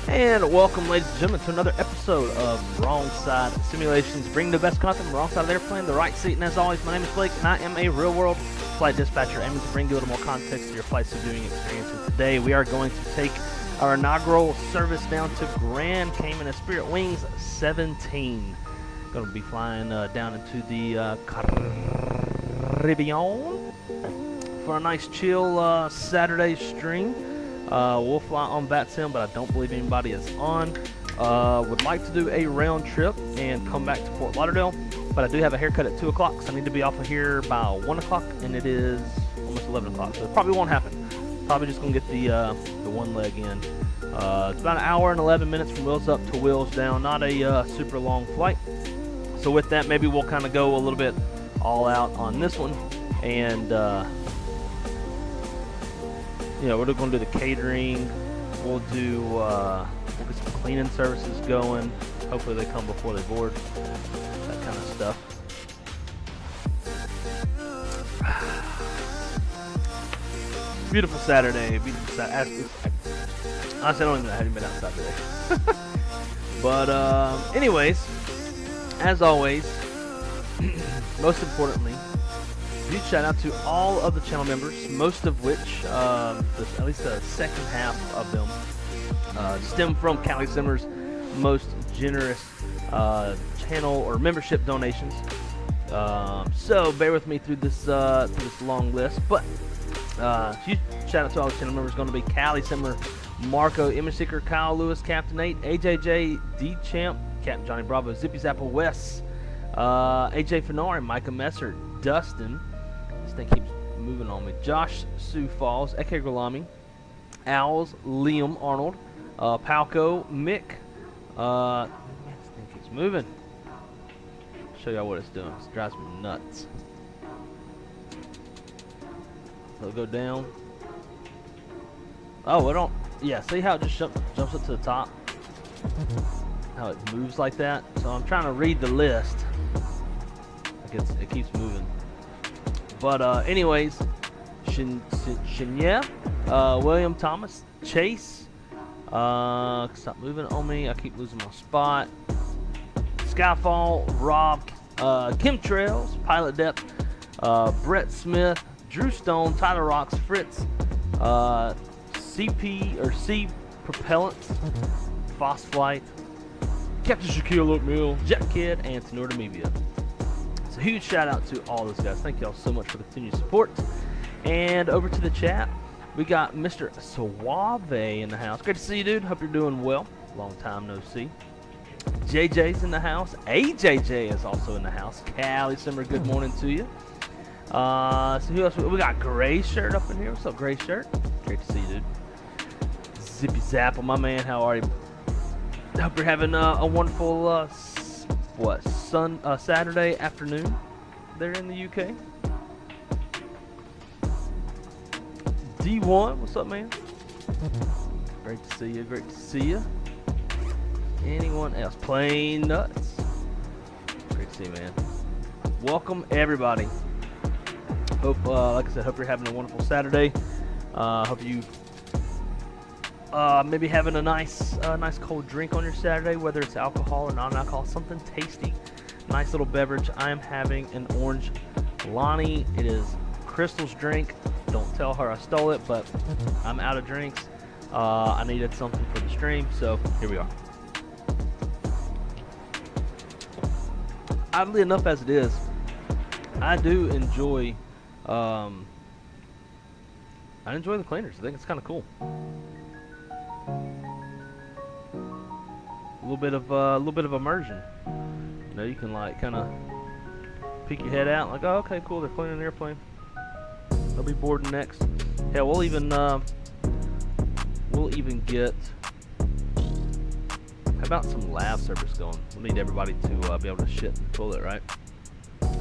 And welcome, ladies and gentlemen, to another episode of Wrong Side Simulations, bringing the best content from the wrong side of the airplane, the right seat. And as always, my name is Blake, and I am a real-world flight dispatcher, aiming to bring you a little more context to your flight subviewing experience. And today, we are going to take our inaugural service down to Grand Cayman, Spirit Wings 17. Going to be flying down into the Caribbean for a nice chill Saturday stream. We'll fly on VATSIM, but I don't believe anybody is on. Would like to do a round trip and come back to Fort Lauderdale, but I do have a haircut at 2 o'clock, so I need to be off of here by 1 o'clock, and it is almost 11 o'clock, so it probably won't happen. Probably just going to get the one leg in. It's about an hour and 11 minutes from wheels up to wheels down. Not a super long flight. So with that, maybe we'll kind of go a little bit all out on this one, and you know, we're going to do the catering. We'll do we'll get some cleaning services going. Hopefully they come before they board. That kind of stuff. Beautiful Saturday. Beautiful Saturday. Honestly, I don't even know. I haven't been outside today. But anyways, as always, most importantly, huge shout out to all of the channel members, most of which, at least the second half of them, stem from KUXIU's most generous channel or membership donations. So bear with me through this long list. But huge shout out to all the channel members. Going to be KUXIU, Marco, Image Seeker, Kyle Lewis, Captain 8, AJJ, D Champ, Captain Johnny Bravo, Zippy Zappa West, AJ Fenari, Micah Messer, Dustin. This thing keeps moving on me. Josh Sioux Falls, Eke Gulami, Owls, Liam Arnold, Palco, Mick. Man, this thing keeps moving. I'll show y'all what it's doing. It drives me nuts. It'll go down. Oh, it don't. Yeah, see how it just jumps up to the top? How it moves like that? So I'm trying to read the list. It keeps moving. But anyways, Shinya, William Thomas, Chase, stop moving on me, I keep losing my spot. Skyfall, Rob, Chemtrails, Pilot Depth, Brett Smith, Drew Stone, Tyler Rocks, Fritz, CP or C Propellants, Foreflight, Captain Shaquille O'Neal, Jet Kid, and Tenor Demevia. A huge shout out to all those guys. Thank y'all so much for the continued support. And over to the chat, we got Mr. Suave in the house. Great to see you, dude. Hope you're doing well. Long time no see. JJ's in the house. AJJ is also in the house. Callie Simmer, good morning to you. So who else? We got Gray Shirt up in here. What's up, Gray Shirt? Great to see you, dude. Zippy Zapple, my man. How are you? Hope you're having a wonderful Saturday afternoon there in the UK. D1, what's up, man? Great to see you. Great to see you. Anyone else? Plain Nuts. Great to see you, man. Welcome everybody. Hope, like I said, hope you're having a wonderful Saturday. Hope you maybe having a nice cold drink on your Saturday, whether it's alcohol or non-alcohol, something tasty. Nice little beverage. I am having an orange Lonnie. It is Crystal's drink. Don't tell her I stole it, but I'm out of drinks. I needed something for the stream, so here we are. Oddly enough, as it is, I do enjoy. I enjoy the cleaners. I think it's kind of cool. A little bit of immersion. You know, you can like kind of peek your head out, like, oh, okay, cool, they're cleaning the airplane. They'll be boarding next. Hell, we'll even get. How about some lav service going? We'll need everybody to be able to shit in the toilet, right? This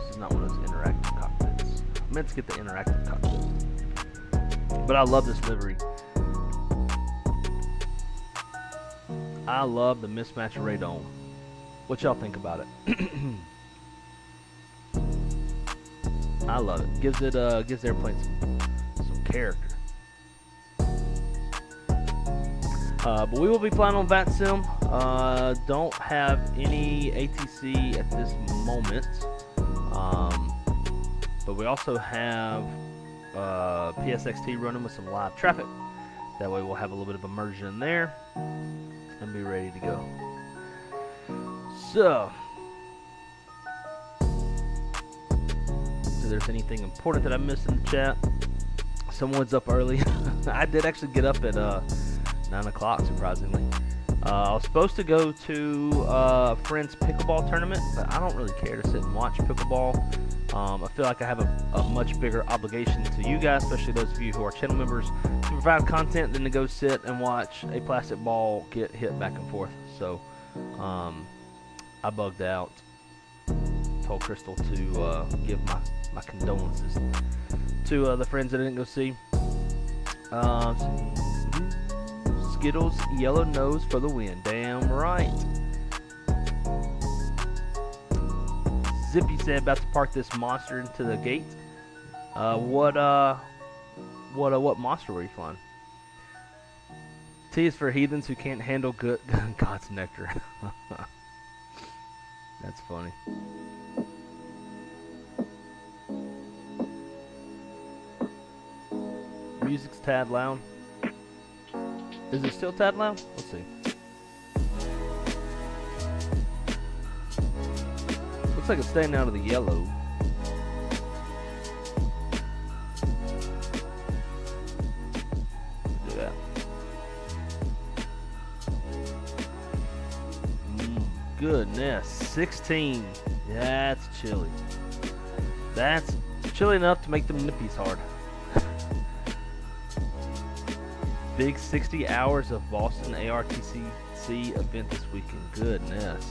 is not one of those interactive cockpits. I meant to get the interactive cockpit, but I love this livery. I love the mismatch radome. What y'all think about it? I love it. Gives the airplane some character. But we will be flying on VATSIM. Don't have any ATC at this moment. But we also have PSXT running with some live traffic. That way we'll have a little bit of immersion there and be ready to go. So, if there's anything important that I missed in the chat, someone's up early. I did actually get up at 9 o'clock, surprisingly. I was supposed to go to a friend's pickleball tournament, but I don't really care to sit and watch pickleball. I feel like I have a much bigger obligation to you guys, especially those of you who are channel members, to provide content than to go sit and watch a plastic ball get hit back and forth. So I bugged out. Told Crystal to give my condolences to the friends that I didn't go see. Skittles, yellow nose for the win. Damn right. Zippy said about to park this monster into the gate. What monster were you flying? T is for heathens who can't handle good God's nectar. That's funny. Music's tad loud. Is it still tad loud? Let's see. Looks like it's staying out of the yellow. Do that. Goodness, 16. That's chilly. That's chilly enough to make them nippies hard. Big 60 hours of Boston ARTC event this weekend. Goodness.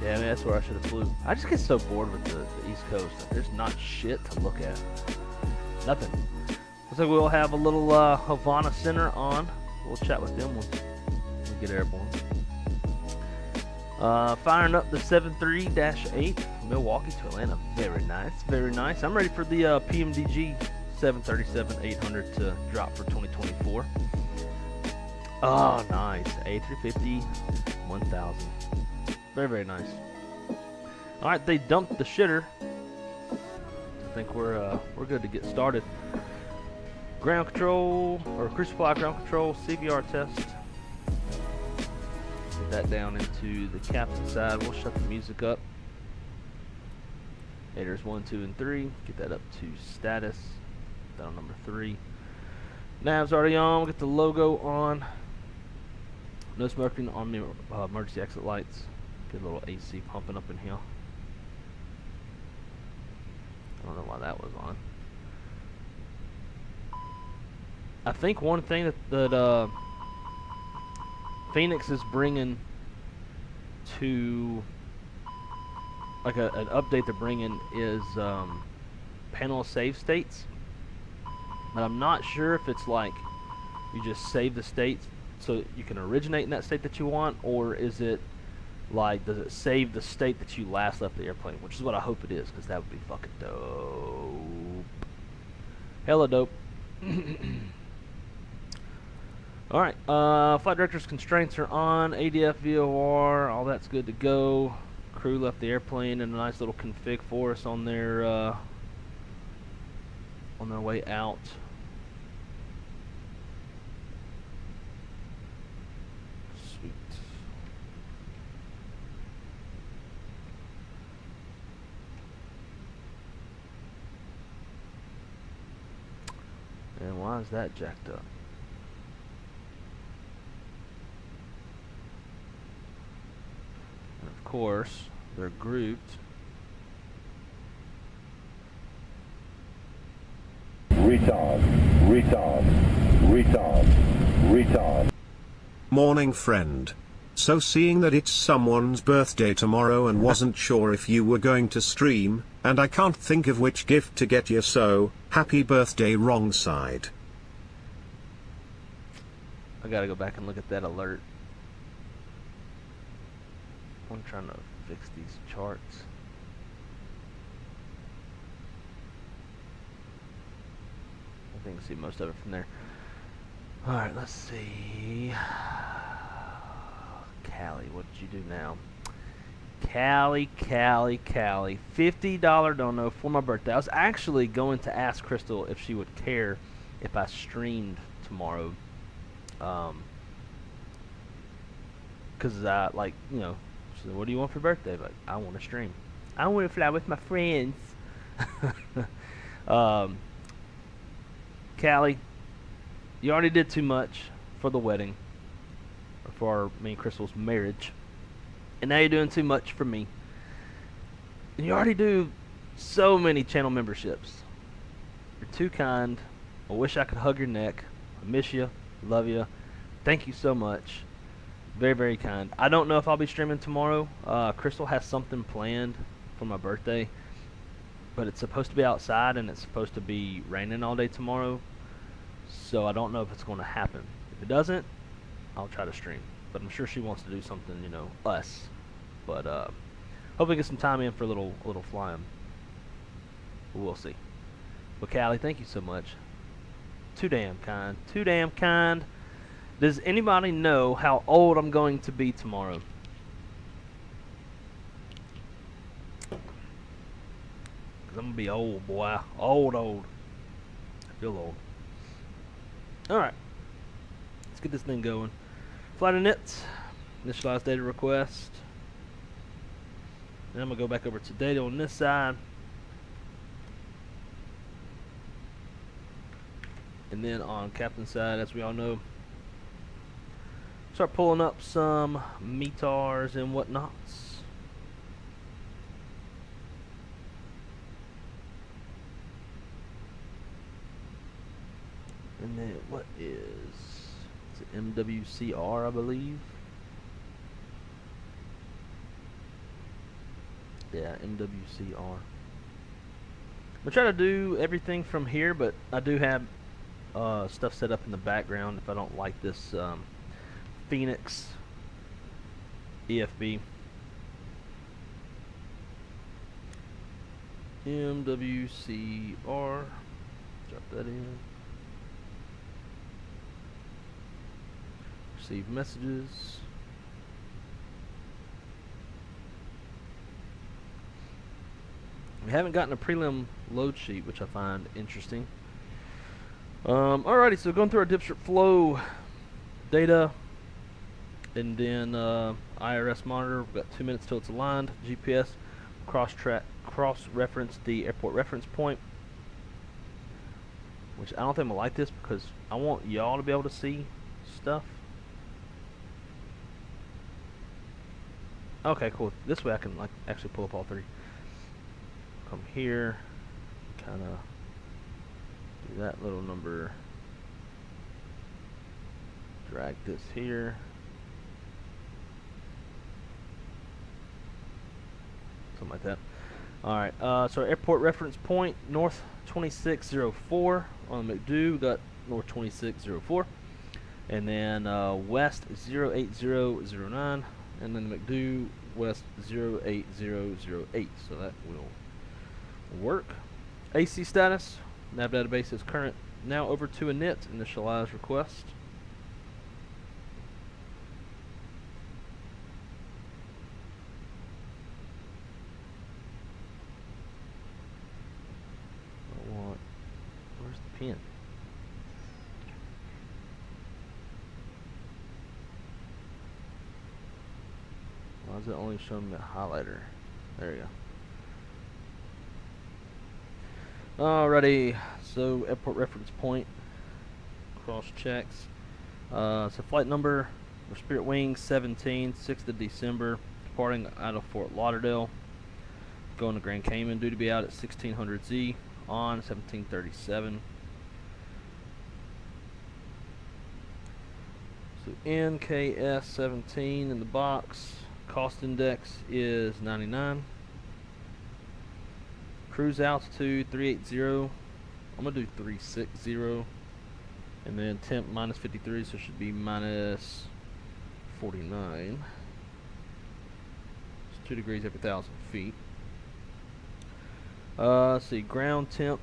Yeah, I mean, that's where I should have flew. I just get so bored with the East Coast. There's not shit to look at. Nothing. Looks like we'll have a little Havana Center on. We'll chat with them when we get airborne. Firing up the 73-8 Milwaukee to Atlanta. Very nice, very nice. I'm ready for the PMDG 737-800 to drop for 2024. Oh, nice. A350 1000. Very, very nice. All right, they dumped the shitter. I think we're good to get started. Ground control or cruise supply ground control CVR test. Get that down into the captain side. We'll shut the music up. Haters 1, 2, and 3. Get that up to status. Put that on number 3. Nav's already on. We'll get the logo on. No smoking on the emergency exit lights. Get a little AC pumping up in here. I don't know why that was on. I think one thing that Fenix is bringing to, like an update they're bringing is panel save states. But I'm not sure if it's like you just save the states so you can originate in that state that you want, or is it like, does it save the state that you last left the airplane, which is what I hope it is, because that would be fucking dope. Hella dope. Alright, flight director's constraints are on, ADF, VOR, all that's good to go. Crew left the airplane in a nice little config for us on their way out. Sweet. And why is that jacked up? course, they're grouped. Retard, retard, retard, retard. Morning, friend. So seeing that it's someone's birthday tomorrow and wasn't sure if you were going to stream, and I can't think of which gift to get you, so happy birthday, wrong side. I gotta go back and look at that alert. I'm trying to fix these charts. I think I can see most of it from there. Alright, let's see. Callie, what did you do now? Callie. $50 dono for my birthday. I was actually going to ask Crystal if she would care if I streamed tomorrow. Cause I like, you know, she said, what do you want for your birthday? Like, I want to stream. I want to fly with my friends. Callie, you already did too much for the wedding, or for me and Crystal's marriage, and now you're doing too much for me. And you already do so many channel memberships. You're too kind. I wish I could hug your neck. I miss you. Love you. Thank you so much. Very, very kind. I don't know if I'll be streaming tomorrow. Crystal has something planned for my birthday, but it's supposed to be outside and it's supposed to be raining all day tomorrow, so I don't know if it's going to happen. If it doesn't, I'll try to stream, but I'm sure she wants to do something, you know, us. But hopefully get some time in for a little flying. We'll see. But Callie, thank you so much. Too damn kind. Too damn kind. Does anybody know how old I'm going to be tomorrow? Because I'm going to be old, boy. Old. I feel old. Alright. Let's get this thing going. Flight init. Initialize data request. Then I'm going to go back over to data on this side. And then on captain's side, as we all know, start pulling up some METARs and whatnots. And then what is it? MWCR, I believe. Yeah, MWCR. I'm gonna try to do everything from here, but I do have stuff set up in the background if I don't like this Fenix EFB. MWCR. Drop that in. Receive messages. We haven't gotten a prelim load sheet, which I find interesting. Alrighty, so going through our dipstrip flow data, and then IRS monitor. We've got 2 minutes till it's aligned. GPS, cross-reference the airport reference point, which I don't think I'm gonna like this because I want y'all to be able to see stuff. Okay, cool. This way I can like actually pull up all three. Come here, kind of do that little number. Drag this here. Something like that. Alright, so airport reference point, north 2604 on the McDo. We got north 2604. And then west 08009. And then the McDo west 08008. So that will work. AC status. Nav database is current. Now over to init. Initialize request. Where's the pin? Why is it only showing me a highlighter? There you go. Alrighty, so airport reference point, cross checks. So flight number for Spirit Wings 17, 6th of December, departing out of Fort Lauderdale, going to Grand Cayman, due to be out at 1600 Z on 1737. So NKS17 in the box. Cost index is 99. Cruise altitude 380. I'm gonna do 360, and then temp minus 53, so it should be minus 49. It's 2 degrees every 1,000 feet. Let's see, ground temp.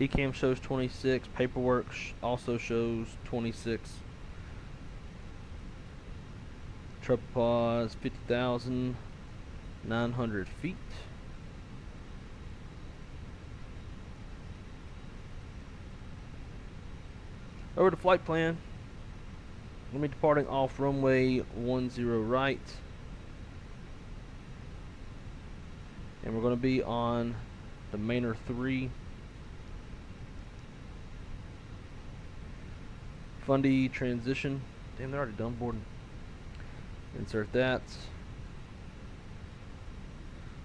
Ecam shows 26. Paperwork also shows 26. Tropopause 50,900 feet. Over to flight plan. We'll be departing off runway 10 right. And we're going to be on the Mainer 3. Fundy transition. Damn, they're already done boarding. Insert that.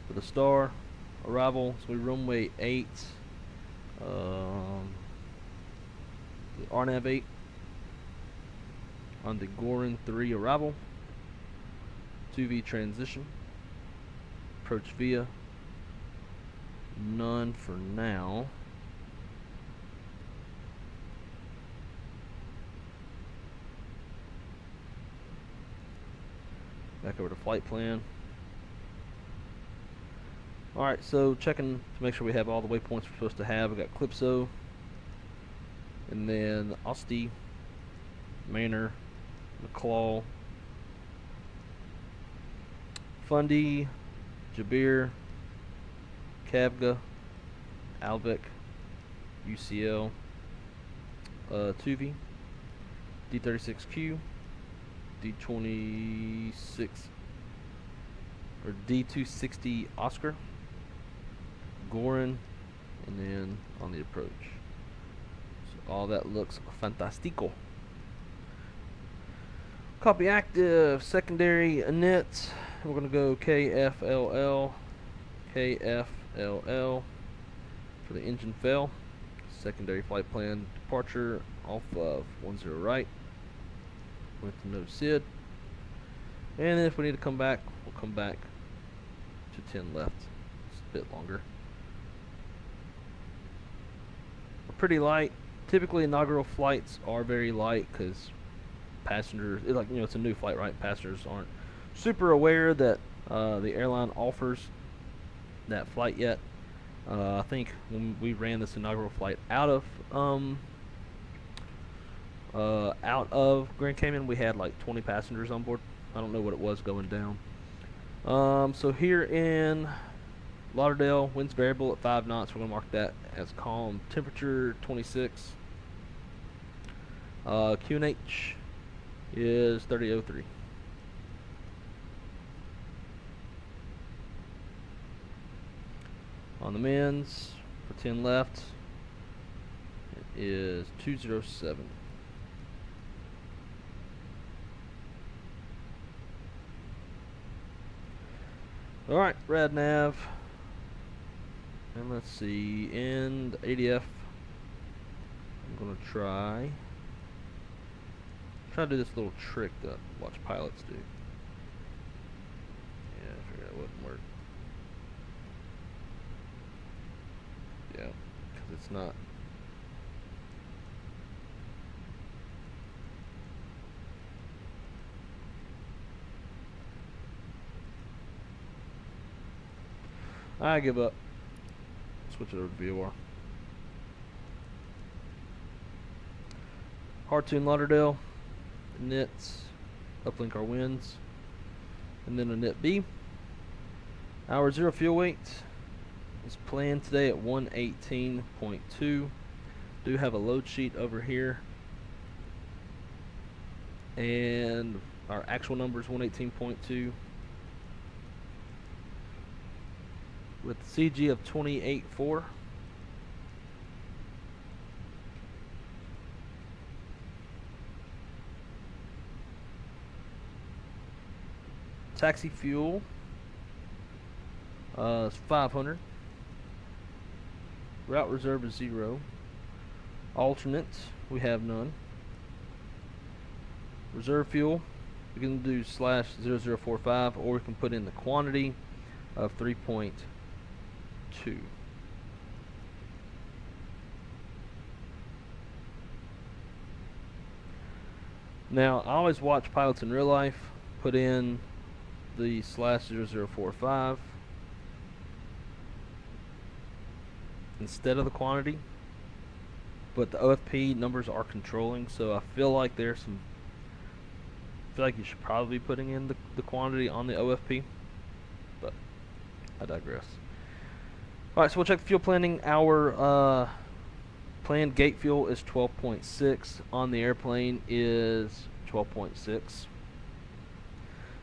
For the star. Arrival. So we runway 8. The RNAV 8 on the Gorin 3 arrival. 2V transition. Approach via. None for now. Back over to flight plan. Alright, so checking to make sure we have all the waypoints we're supposed to have. We got KUXIU, and then Osti, Mainer, McClaw, Fundy, Jabir, Kavga, Alvik, UCL, 2V, D36Q, D26 or D260 Oscar, Gorin, and then on the approach. So all that looks fantastico. Copy active, secondary init. We're gonna go KFLL, KFLL for the engine fail. Secondary flight plan departure off of 10 right. With no SID. And then if we need to come back, we'll come back to 10 left. It's a bit longer. We're pretty light. Typically inaugural flights are very light because passengers, it's a new flight, right? Passengers aren't super aware that the airline offers that flight yet. I think when we ran this inaugural flight out of Grand Cayman, we had like 20 passengers on board. I don't know what it was going down. So here in Lauderdale, winds variable at 5 knots. We're going to mark that as calm. Temperature 26. QNH is 3003. On the mins, for 10 left, it is 207. Alright, rad nav. And let's see, end ADF. I'm gonna try to do this little trick that watch pilots do. Yeah, I figured that wouldn't work. Yeah, because it's not. I give up. Switch it over to VOR. Hartoon Lauderdale. Nits. Uplink our winds. And then a Nit B. Our 0 fuel weight is planned today at 118.2. Do have a load sheet over here. And our actual number is 118.2. With CG of 28.4. taxi fuel is 500. Route reserve is 0. Alternate, we have none. Reserve fuel, we can do /0045, or we can put in the quantity of 3.2. Now, I always watch pilots in real life put in the /0045 instead of the quantity, but the OFP numbers are controlling, so I feel like there's some. I feel like you should probably be putting in the quantity on the OFP, but I digress. Alright, so we'll check the fuel planning. Our planned gate fuel is 12.6. On the airplane is 12.6.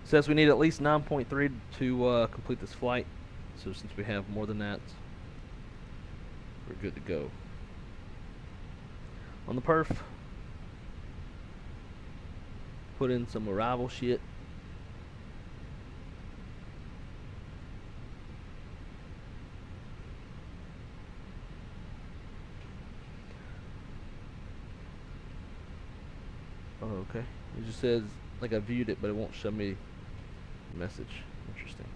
Says we need at least 9.3 to complete this flight. So since we have more than that, we're good to go. On the perf, put in some arrival shit. Oh, okay. It just says, like, I viewed it, but it won't show me the message. Interesting.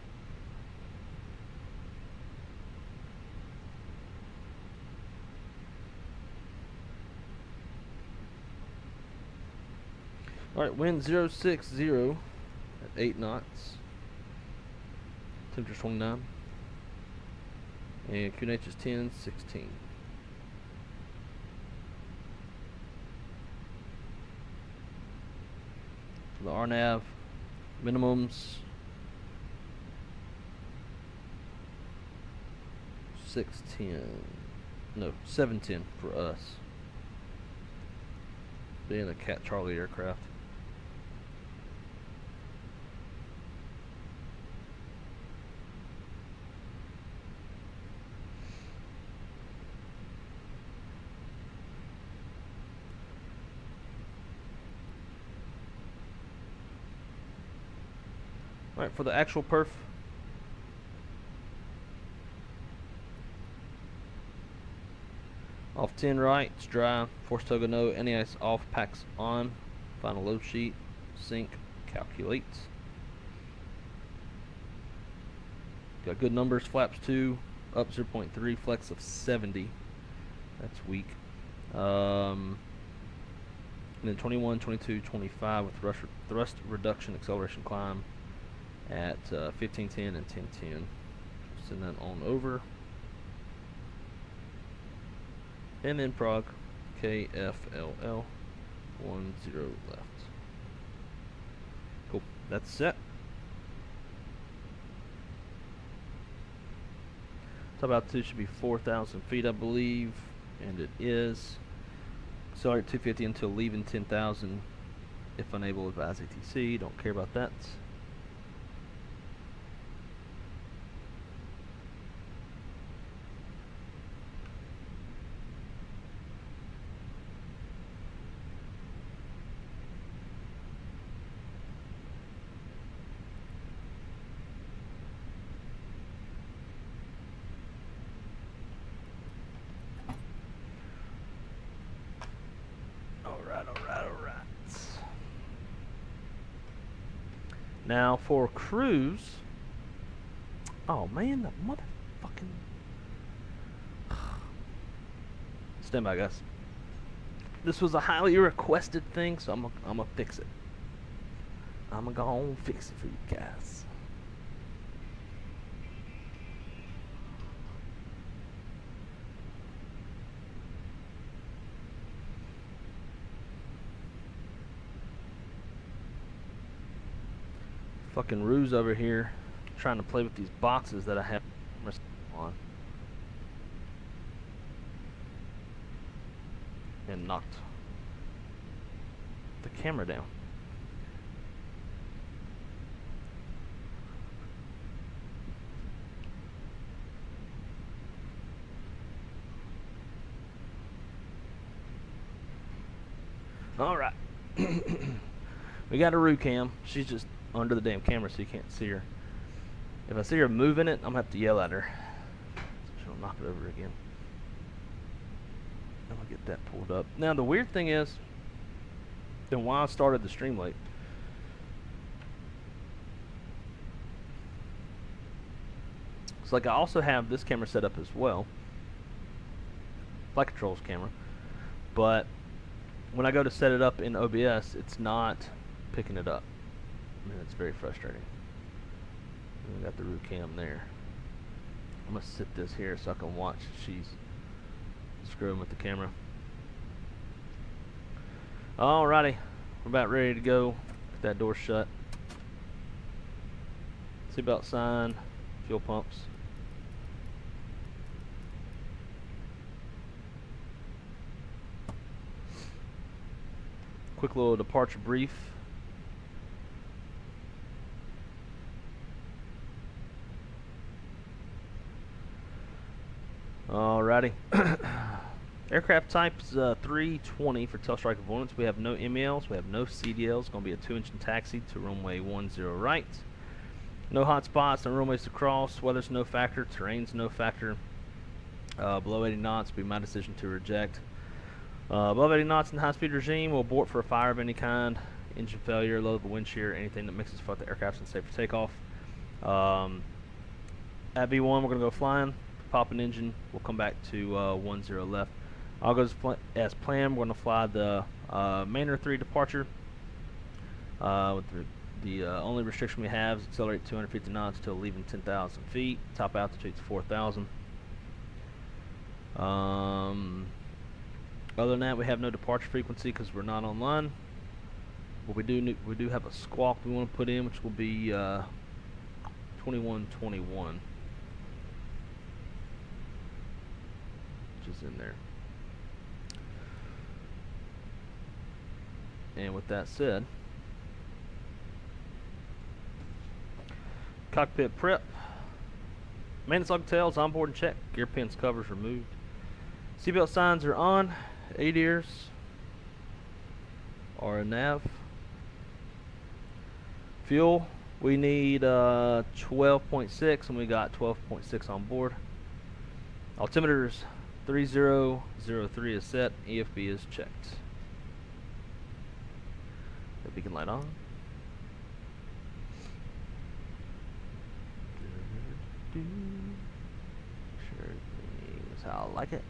Alright, wind 060 at 8 knots. Temperature 29. And QNH is 1016. The RNAV minimums 610, no 710 for us, being a Cat Charlie aircraft. Alright, for the actual perf, off 10 right, it's dry, force toga no, any ice off, packs on, final load sheet, sync, calculates. Got good numbers, flaps 2, up 0.3, flex of 70, that's weak. And then 21, 22, 25 with thrust reduction, acceleration climb at 1510 and 1010. Send that on over. And then prog KFLL 10 left. Cool. That's set. Top altitude should be 4,000 feet, I believe, and it is. Accelerate 250 until leaving 10,000. If unable, advise ATC. Don't care about that. Alright. Now for cruise. Oh man, the motherfucking. Stand by, guys. This was a highly requested thing, so I'm gonna fix it. I'm gonna go fix it for you guys. Fucking Ruse over here trying to play with these boxes that I have on and knocked the camera down. All right. We got a Rue cam. She's just under the damn camera so you can't see her. If I see her moving it, I'm gonna have to yell at her. So she'll knock it over again. And I'll get that pulled up. Now the weird thing is, then why I started the stream late. It's like I also have this camera set up as well. Flight controls camera. But when I go to set it up in OBS, it's not picking it up. And it's very frustrating. And we got the root cam there. I'm gonna sit this here so I can watch. She's screwing with the camera. Alrighty, we're about ready to go. Get that door shut. Seatbelt sign, fuel pumps. Quick little departure brief. Alrighty. Aircraft type is 320 for tail strike avoidance. We have no MELs, we have no CDLs. It's going to be a 2-engine taxi to runway 10 right. No hot spots, no runways to cross. Weather's no factor, terrain's no factor. Below 80 knots will be my decision to reject. Above 80 knots in the high-speed regime, we'll abort for a fire of any kind, engine failure, low level wind shear, anything that makes us thought the aircraft's unsafe for takeoff. At V1, we're going to go flying, pop an engine, we'll come back to 10 left. All goes as planned. We're going to fly the Manor 3 departure. With the only restriction we have is accelerate 250 knots till leaving 10,000 feet. Top altitude is 4,000. Other than that, we have no departure frequency because we're not online. But we do have a squawk we want to put in, which will be 2121, which is in there. And with that said, cockpit prep, maintenance log tails on board and check, gear pins covers removed, seatbelt signs are on, ADIRs are a nav. Fuel, we need 12.6 and we got 12.6 on board. Altimeters 3003 is set, EFB is checked. The beacon light on. Sure thing is how I like it.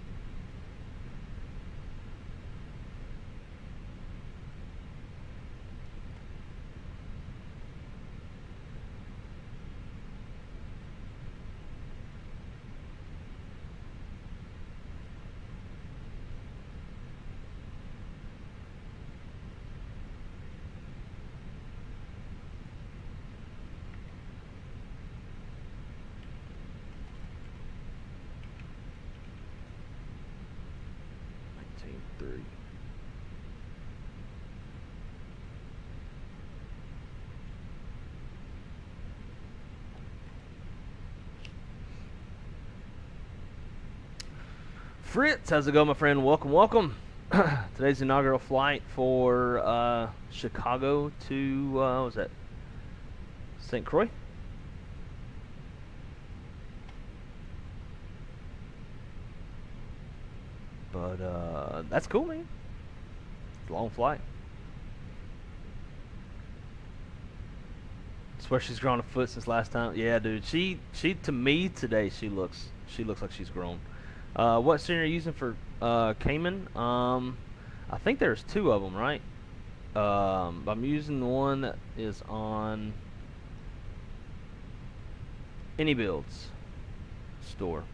Fritz, how's it going, my friend? Welcome, welcome. Today's the inaugural flight for Chicago to, what was that, St. Croix? But that's cool, man. It's a long flight. I swear she's grown a foot since last time. Yeah, dude. She to me today she looks like she's grown. What steering are you using for Cayman? I think there's two of them, right? I'm using the one that is on Any Builds store.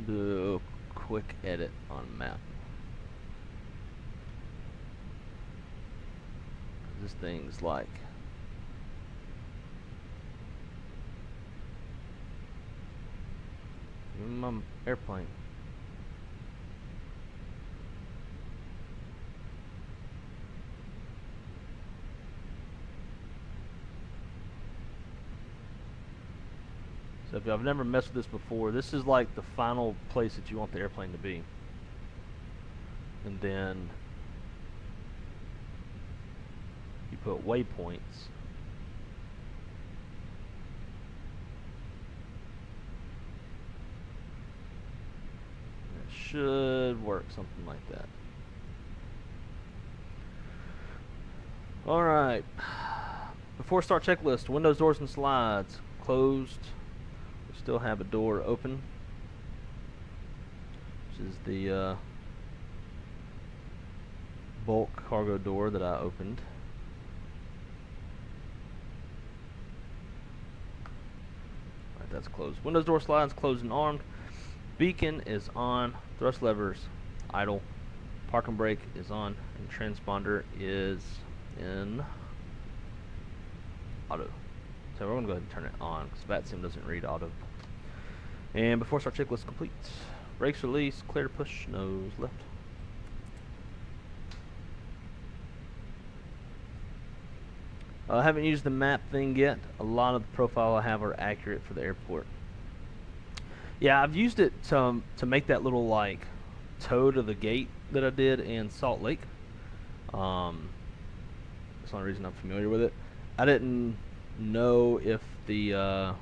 Do a quick edit on map. This thing's like my airplane. So if y'all have never messed with this before, this is like the final place that you want the airplane to be. And then you put waypoints. It should work something like that. Alright. Before start checklist, windows, doors, and slides. Closed. We still have a door open, which is the bulk cargo door that I opened. Alright, that's closed. Windows, door, slides, closed and armed. Beacon is on. Thrust levers idle. Park and brake is on. And transponder is in auto. So we're going to go ahead and turn it on because VATSIM doesn't read auto. And before start checklist complete. Brakes release, clear to push, nose left. I haven't used the map thing yet. A lot of the profile I have are accurate for the airport. Yeah, I've used it to make that little like toe to the gate that I did in Salt Lake. That's the only reason I'm familiar with it. I didn't know if the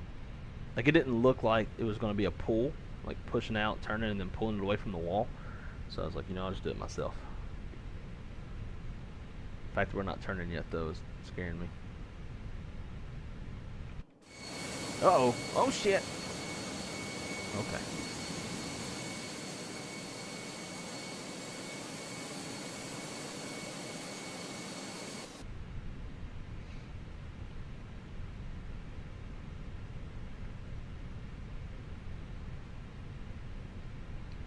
like it didn't look like it was going to be a pull, like pushing out, turning, and then pulling it away from the wall. So I was like, you know, I'll just do it myself. The fact that we're not turning yet, though, is scaring me. Uh-oh. Oh, shit. Okay.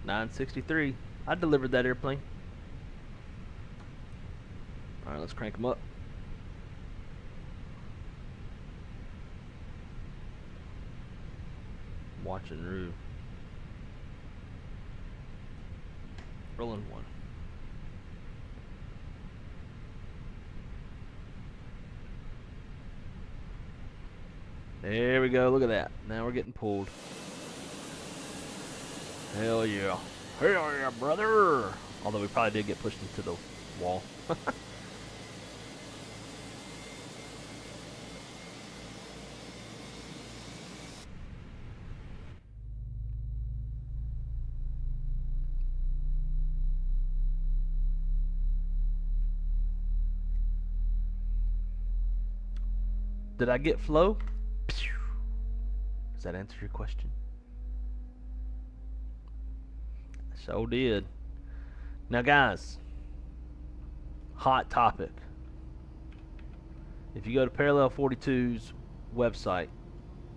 $963. I delivered that airplane. Alright, let's crank them up. Watch and roo. Rolling one. There we go. Look at that. Now we're getting pulled. Hell yeah. Hell yeah, brother. Although we probably did get pushed into the wall. Did I get flow? Does that answer your question? So did. Now guys, hot topic. If you go to Parallel 42's website,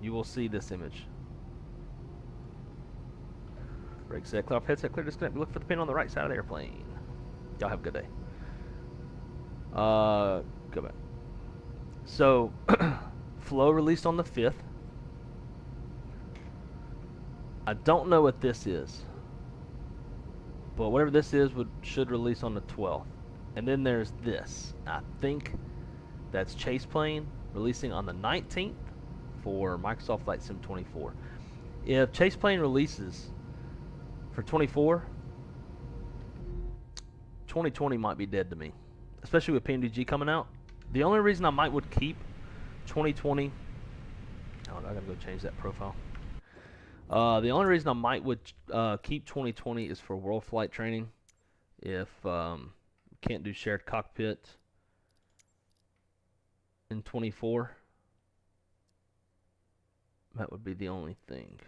you will see this image. Brake set, clear off headset, clear disconnect. Look for the pin on the right side of the airplane. Y'all have a good day. Go back. So, flow released on the 5th. I don't know what this is, but whatever this is should release on the 12th. And then there's this. I think that's Chase Plane releasing on the 19th for Microsoft Flight Sim 24. If Chase Plane releases for 24, 2020 might be dead to me, especially with PMDG coming out. The only reason I would keep 2020, oh, I gotta go change that profile. The only reason I would keep 2020 is for world flight training. If can't do shared cockpit in 24, that would be the only thing.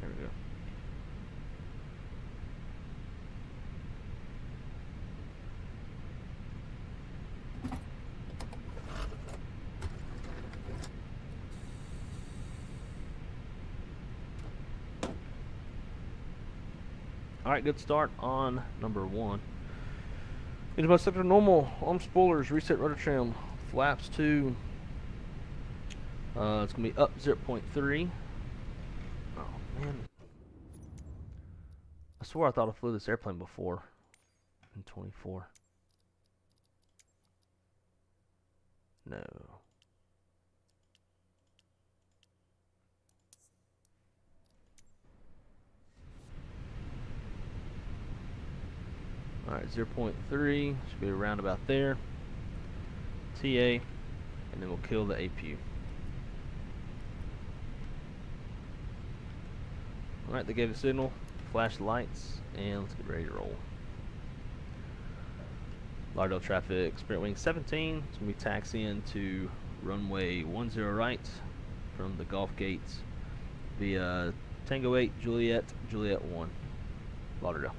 There we go. Alright, good start on number 1. Into my sector normal, arm spoilers, reset rudder trim, flaps 2. It's going to be up 0.3. Oh, man. I swore I thought I flew this airplane before in 24. No. Alright, 0.3 should be around about there. TA, and then we'll kill the APU. Alright, they gave a signal, flash the lights, and let's get ready to roll. Lauderdale traffic, Spirit Wing 17, it's going to be taxiing to runway 10 right from the Gulf gates via Tango 8, Juliet, Juliet 1, Lauderdale.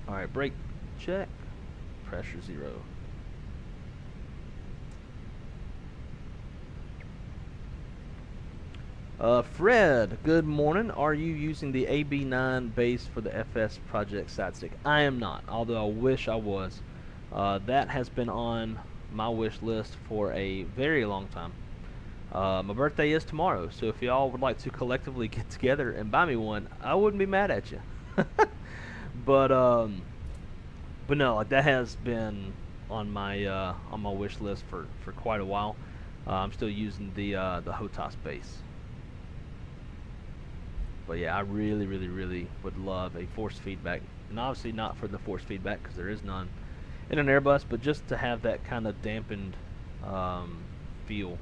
Alright, brake check, pressure 0. Fred, good morning. Are you using the AB9 base for the FS Project side stick? I am not, although I wish I was. That has been on my wish list for a very long time. My birthday is tomorrow, so if y'all would like to collectively get together and buy me one, I wouldn't be mad at you. But no, like, that has been on my wish list for quite a while. I'm still using the HOTAS base. But yeah, I really would love a force feedback, and obviously not for the force feedback because there is none in an Airbus, but just to have that kind of dampened feel.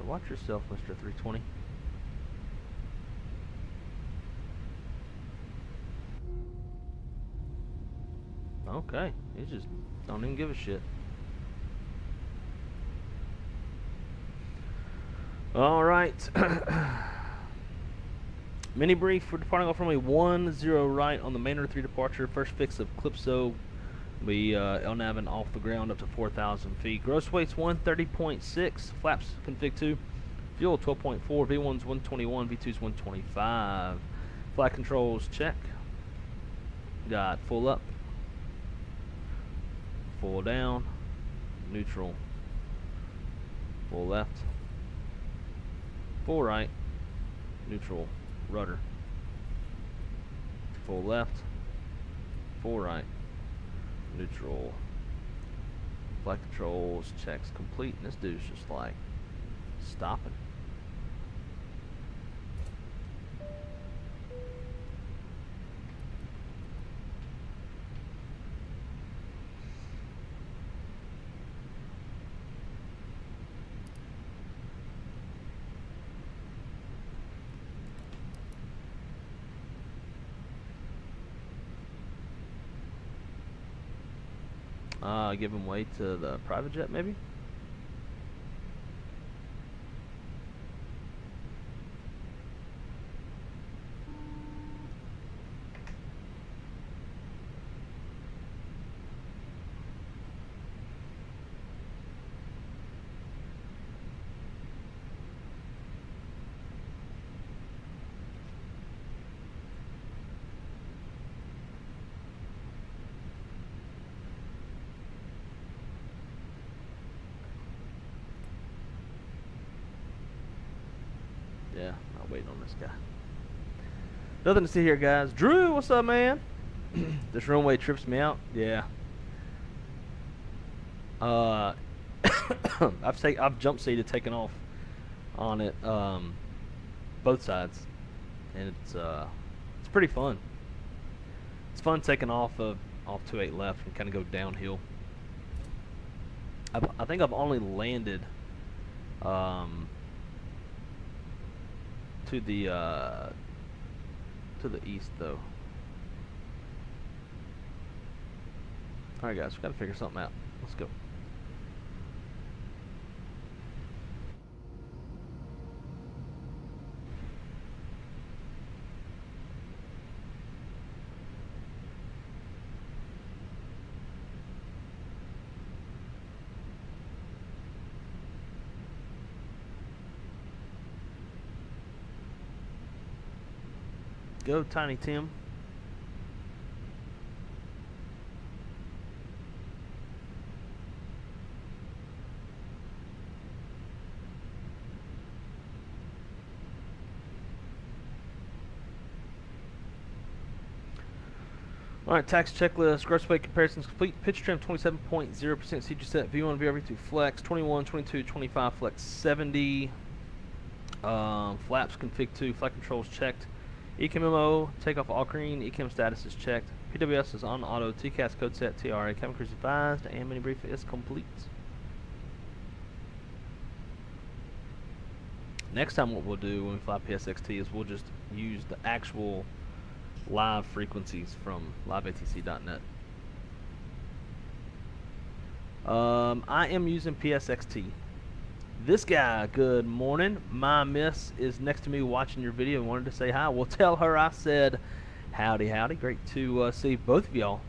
Watch yourself, Mr. 320. Okay, he just don't even give a shit. All right. Mini brief. We're departing off runway 10 right on the main 3 departure. First fix of KUXIU. We LNAVing off the ground up to 4,000 feet. Gross weight's 130.6. Flaps config 2. Fuel 12.4. V1's 121. V2's 125. Flight controls check. Got full up, full down, neutral, full left, full right, neutral, rudder, full left, full right, neutral. Flight controls checks complete, and this dude's just like stopping. Give him way to the private jet, maybe? Yeah, I'm waiting on this guy. Nothing to see here, guys. Drew, what's up, man? This runway trips me out. Yeah. I've jump seated, taken off on it, both sides, and it's pretty fun. It's fun taking off 28 left and kind of go downhill. I think I've only landed to the east though. Alright guys, we gotta figure something out. Let's go. Go, Tiny Tim. Alright, tax checklist, gross weight comparisons complete. Pitch trim 27.0%, CG set, V1, V2 flex, 21, 22, 25 flex 70. Flaps config 2, flight controls checked. ECMMO, takeoff all green, ECM status is checked. PWS is on auto, TCAS code set, TRA, cabin cruise advised, and mini brief is complete. Next time what we'll do when we fly PSXT is we'll just use the actual live frequencies from liveatc.net. I am using PSXT. This guy, good morning. My miss is next to me watching your video and wanted to say hi. Well, tell her I said howdy, howdy. Great to see both of y'all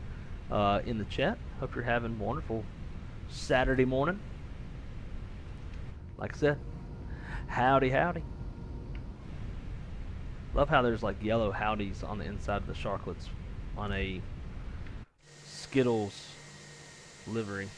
in the chat. Hope you're having a wonderful Saturday morning. Like I said, howdy, howdy. Love how there's like yellow howdies on the inside of the sharklets on a Skittles livery.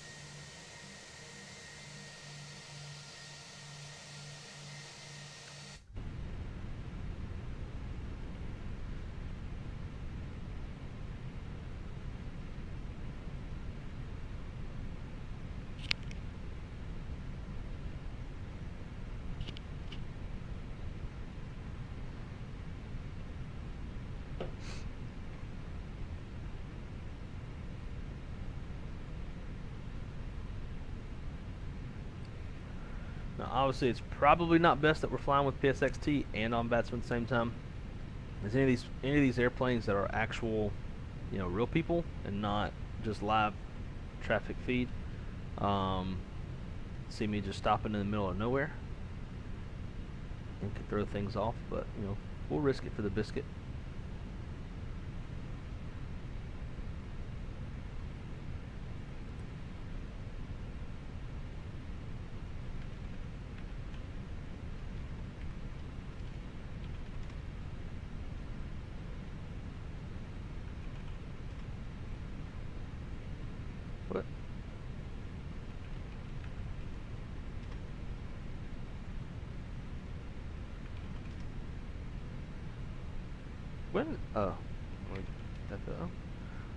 Now, obviously, it's probably not best that we're flying with PSXT and on Batsman at the same time. There's any of these airplanes that are actual, you know, real people and not just live traffic feed. See me just stopping in the middle of nowhere and could throw things off, but you know, we'll risk it for the biscuit.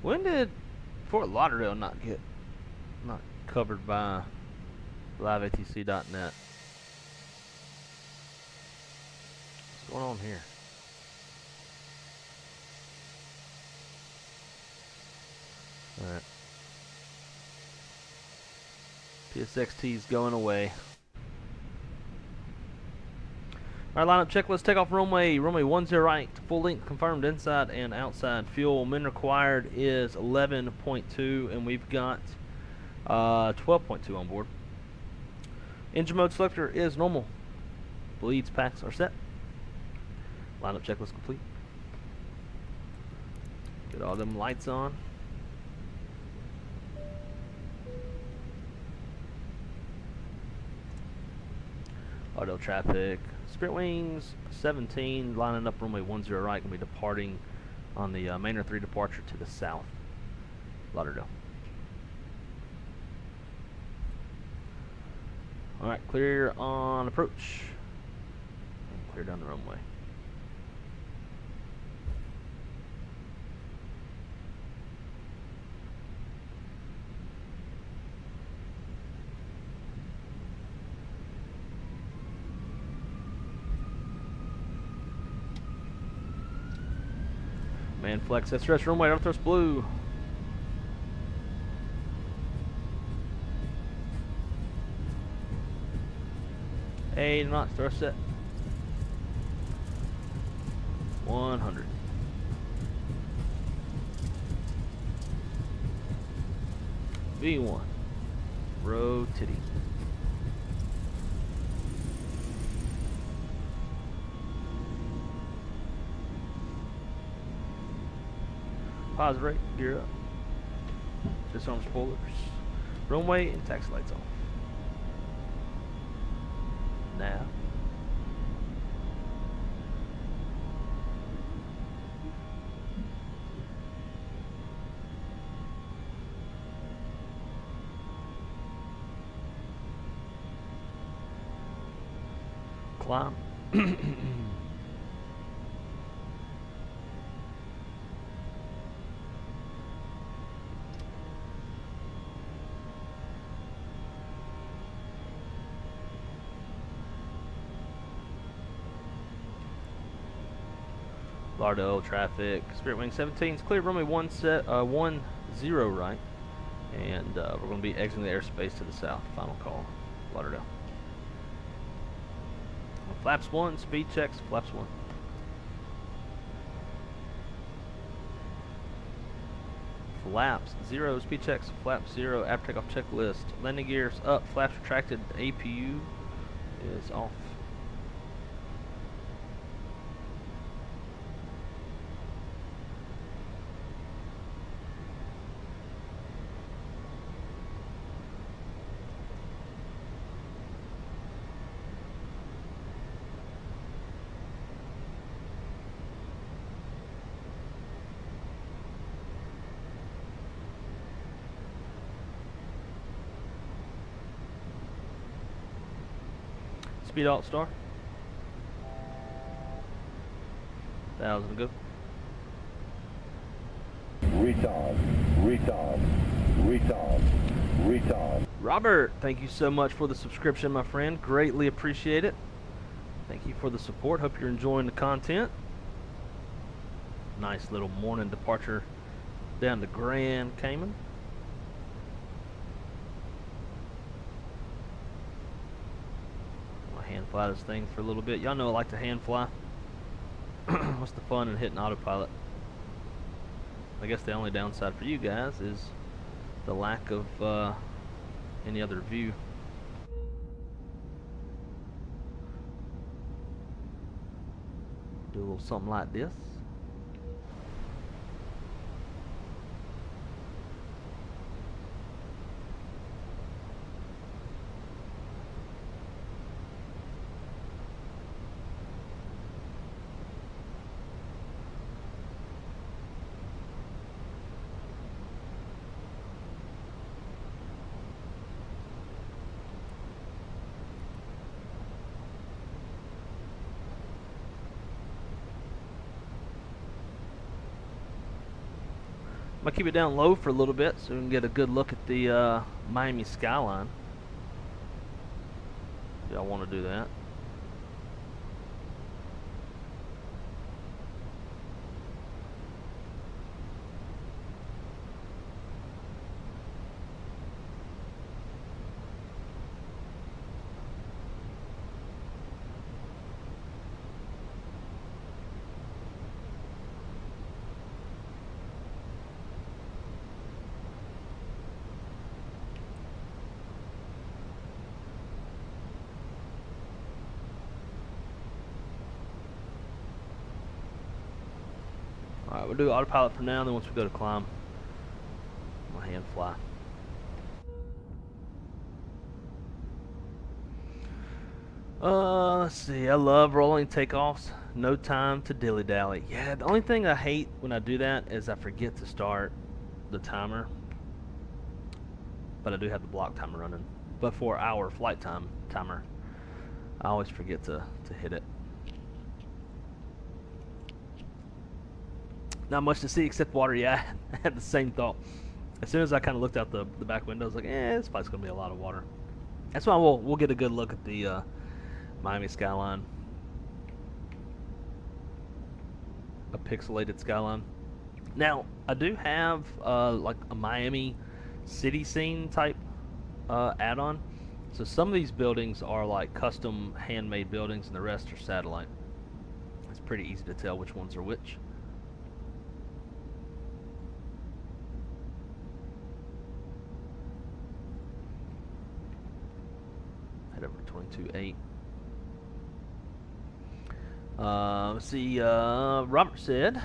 When did Fort Lauderdale not covered by liveatc.net? What's going on here? Alright. PSXT's going away. Alright, lineup checklist, takeoff runway 10 right, full length confirmed inside and outside. Fuel min required is 11.2 and we've got 12.2 on board. Engine mode selector is normal. Bleeds packs are set. Lineup checklist complete. Get all them lights on. Auto traffic. Sprint wings 17, lining up runway 10 right, going to be departing on the Mainer 3 departure to the south, Lauderdale. Alright, clear on approach. And clear down the runway. Man flex, that's rest runway, don't thrust blue. Hey, not thrust set. 100. V1. Rotating. Pause rate, gear up. Disarm spoilers. Runway and taxi lights on. Now. climb. Lauderdale traffic. Spirit Wing 17 is clear. Runway 10 right, and we're going to be exiting the airspace to the south. Final call, Lauderdale. Flaps 1, speed checks. Flaps 1. Flaps 0, speed checks. Flaps 0. After takeoff checklist. Landing gears up. Flaps retracted. APU is off. Speed alt star. 1,000 to go. Retard, retard, retard, retard. Robert, thank you so much for the subscription, my friend. Greatly appreciate it. Thank you for the support. Hope you're enjoying the content. Nice little morning departure down to Grand Cayman. Hand fly this thing for a little bit. Y'all know I like to hand fly. What's the fun in hitting autopilot? I guess the only downside for you guys is the lack of any other view. Do a little something like this. I'm going to keep it down low for a little bit so we can get a good look at the Miami skyline. Y'all want to do that. Alright, we'll do autopilot for now, and then once we go to climb, I'll hand fly. Let's see, I love rolling takeoffs. No time to dilly-dally. Yeah, the only thing I hate when I do that is I forget to start the timer. But I do have the block timer running. But for our flight timer, I always forget to hit it. Not much to see except water. Yeah, I had the same thought. As soon as I kind of looked out the back window, I was like, this flight's going to be a lot of water. That's why we'll get a good look at the Miami skyline. A pixelated skyline. Now, I do have like a Miami city scene type add-on. So some of these buildings are like custom handmade buildings and the rest are satellite. It's pretty easy to tell which ones are which. Head over to 22.8. Let's see, Robert said,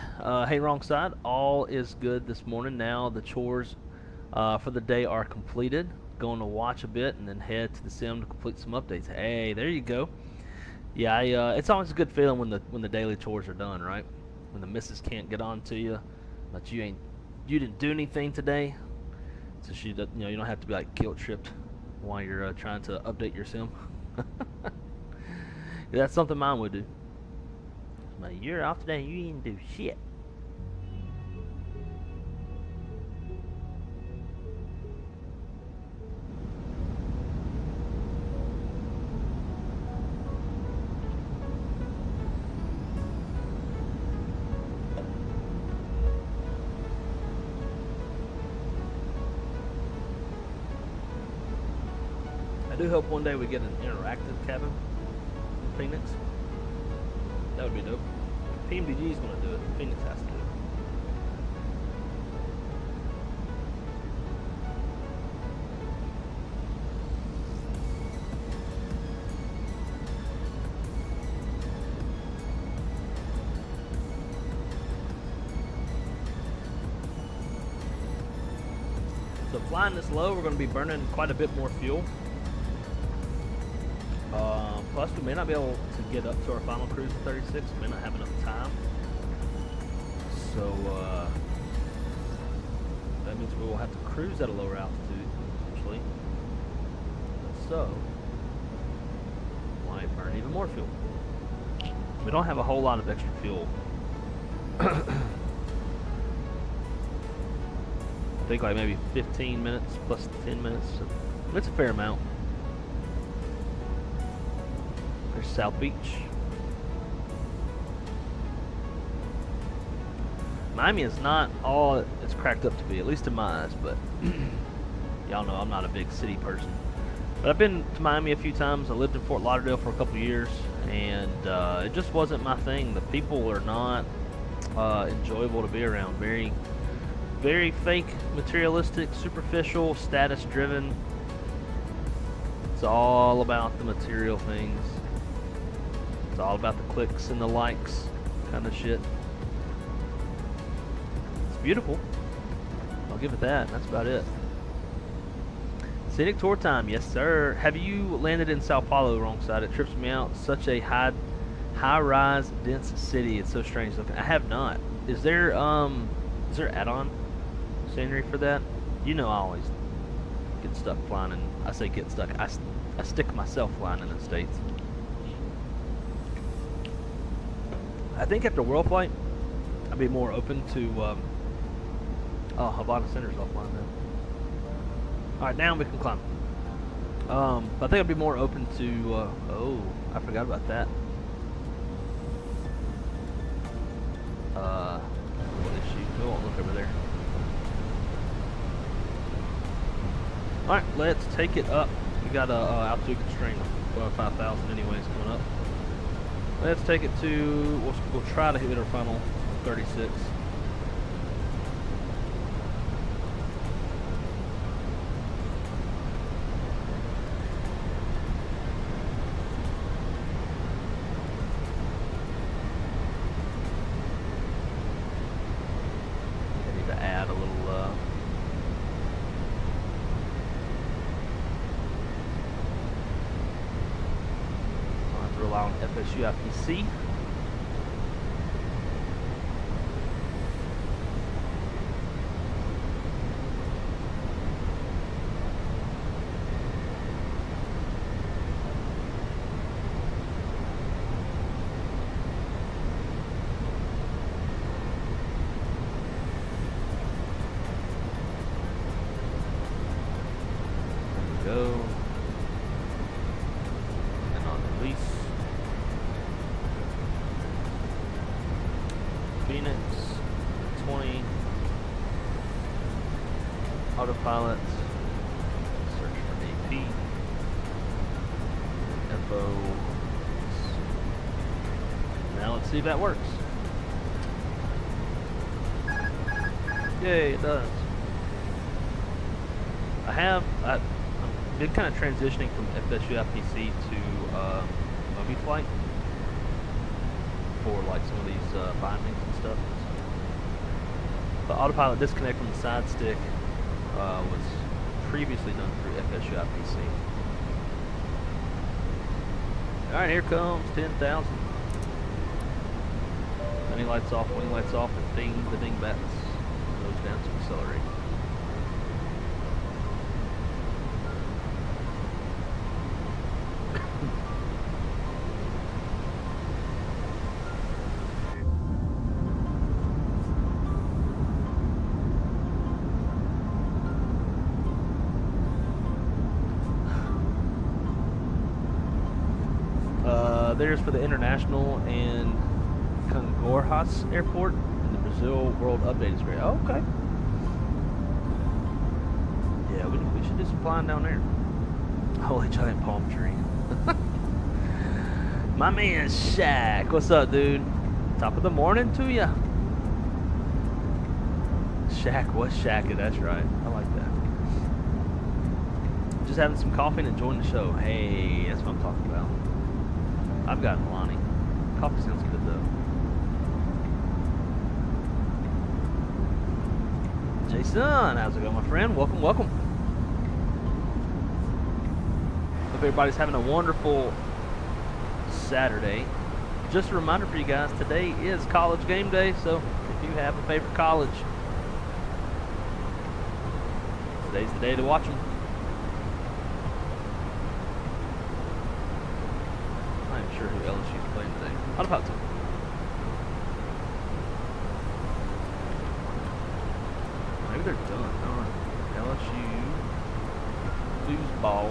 hey, wrong side, all is good this morning. Now the chores for the day are completed. Going to watch a bit and then head to the sim to complete some updates. Hey, there you go. Yeah, it's always a good feeling when the daily chores are done, right? When the missus can't get on to you, but you didn't do anything today, so she, you don't have to be like guilt tripped while you're trying to update your sim. That's something mine would do. But you're off today, you didn't do shit. I do hope one day we get an interactive cabin in Phoenix. That would be dope. PMDG is going to do it. Phoenix has to do it. So flying this low, we're going to be burning quite a bit more fuel. Plus, we may not be able to get up to our final cruise at 36. We may not have enough time. So, that means we will have to cruise at a lower altitude, actually. So, might burn even more fuel. We don't have a whole lot of extra fuel. I think like maybe 15 minutes plus 10 minutes. It's a fair amount. There's South Beach. Miami is not all it's cracked up to be, at least in my eyes, but y'all know I'm not a big city person. But I've been to Miami a few times. I lived in Fort Lauderdale for a couple years, and it just wasn't my thing. The people are not enjoyable to be around. Very, very fake, materialistic, superficial, status-driven. It's all about the material things. It's all about the clicks and the likes kind of shit. It's beautiful. I'll give it that. That's about it. Scenic tour time. Yes, sir. Have you landed in Sao Paulo? Wrong side. It trips me out. Such a high-rise, dense city. It's so strange looking. I have not. Is there add-on scenery for that? You know I always get stuck flying in. I say get stuck. I stick myself flying in the States. I think after Worldflight, I'd be more open to, oh, Havana Center's offline now. Alright, now we can climb. I think I'd be more open to, oh, I forgot about that. What is she? We won't look over there. Alright, let's take it up. We got a altitude constraint of 5,000 anyways coming up. Let's take it to, we'll try to hit our final 36. I need to add a little, rely on FSU IPC. There we go. And on release. Phoenix 20 autopilot, search for AP, info. Now let's see if that works. Yay, it does. I've been kind of transitioning from FSU IPC to MobiFlight for like some of these bindings and stuff. The autopilot disconnect from the side stick was previously done through FSU IPC. Alright, here comes 10,000. Wing lights off, and ding, the ding bats. Goes down to accelerate. There's for the international and Congonhas Airport, and the Brazil World Update is great. Oh, okay. Yeah, we should do some flying down there. Holy giant palm tree. My man Shaq, what's up, dude? Top of the morning to ya. Shaq, what's Shaq? That's right. I like that. Just having some coffee and enjoying the show. Hey, that's what I'm talking about. I've got Milani. Coffee sounds good though. Jason, how's it going, my friend? Welcome, welcome. Hope everybody's having a wonderful Saturday. Just a reminder for you guys, today is college game day, so if you have a favorite college, today's the day to watch them. I'm not sure who LSU is playing today. How about to? Maybe they're done, huh? LSU, foosball.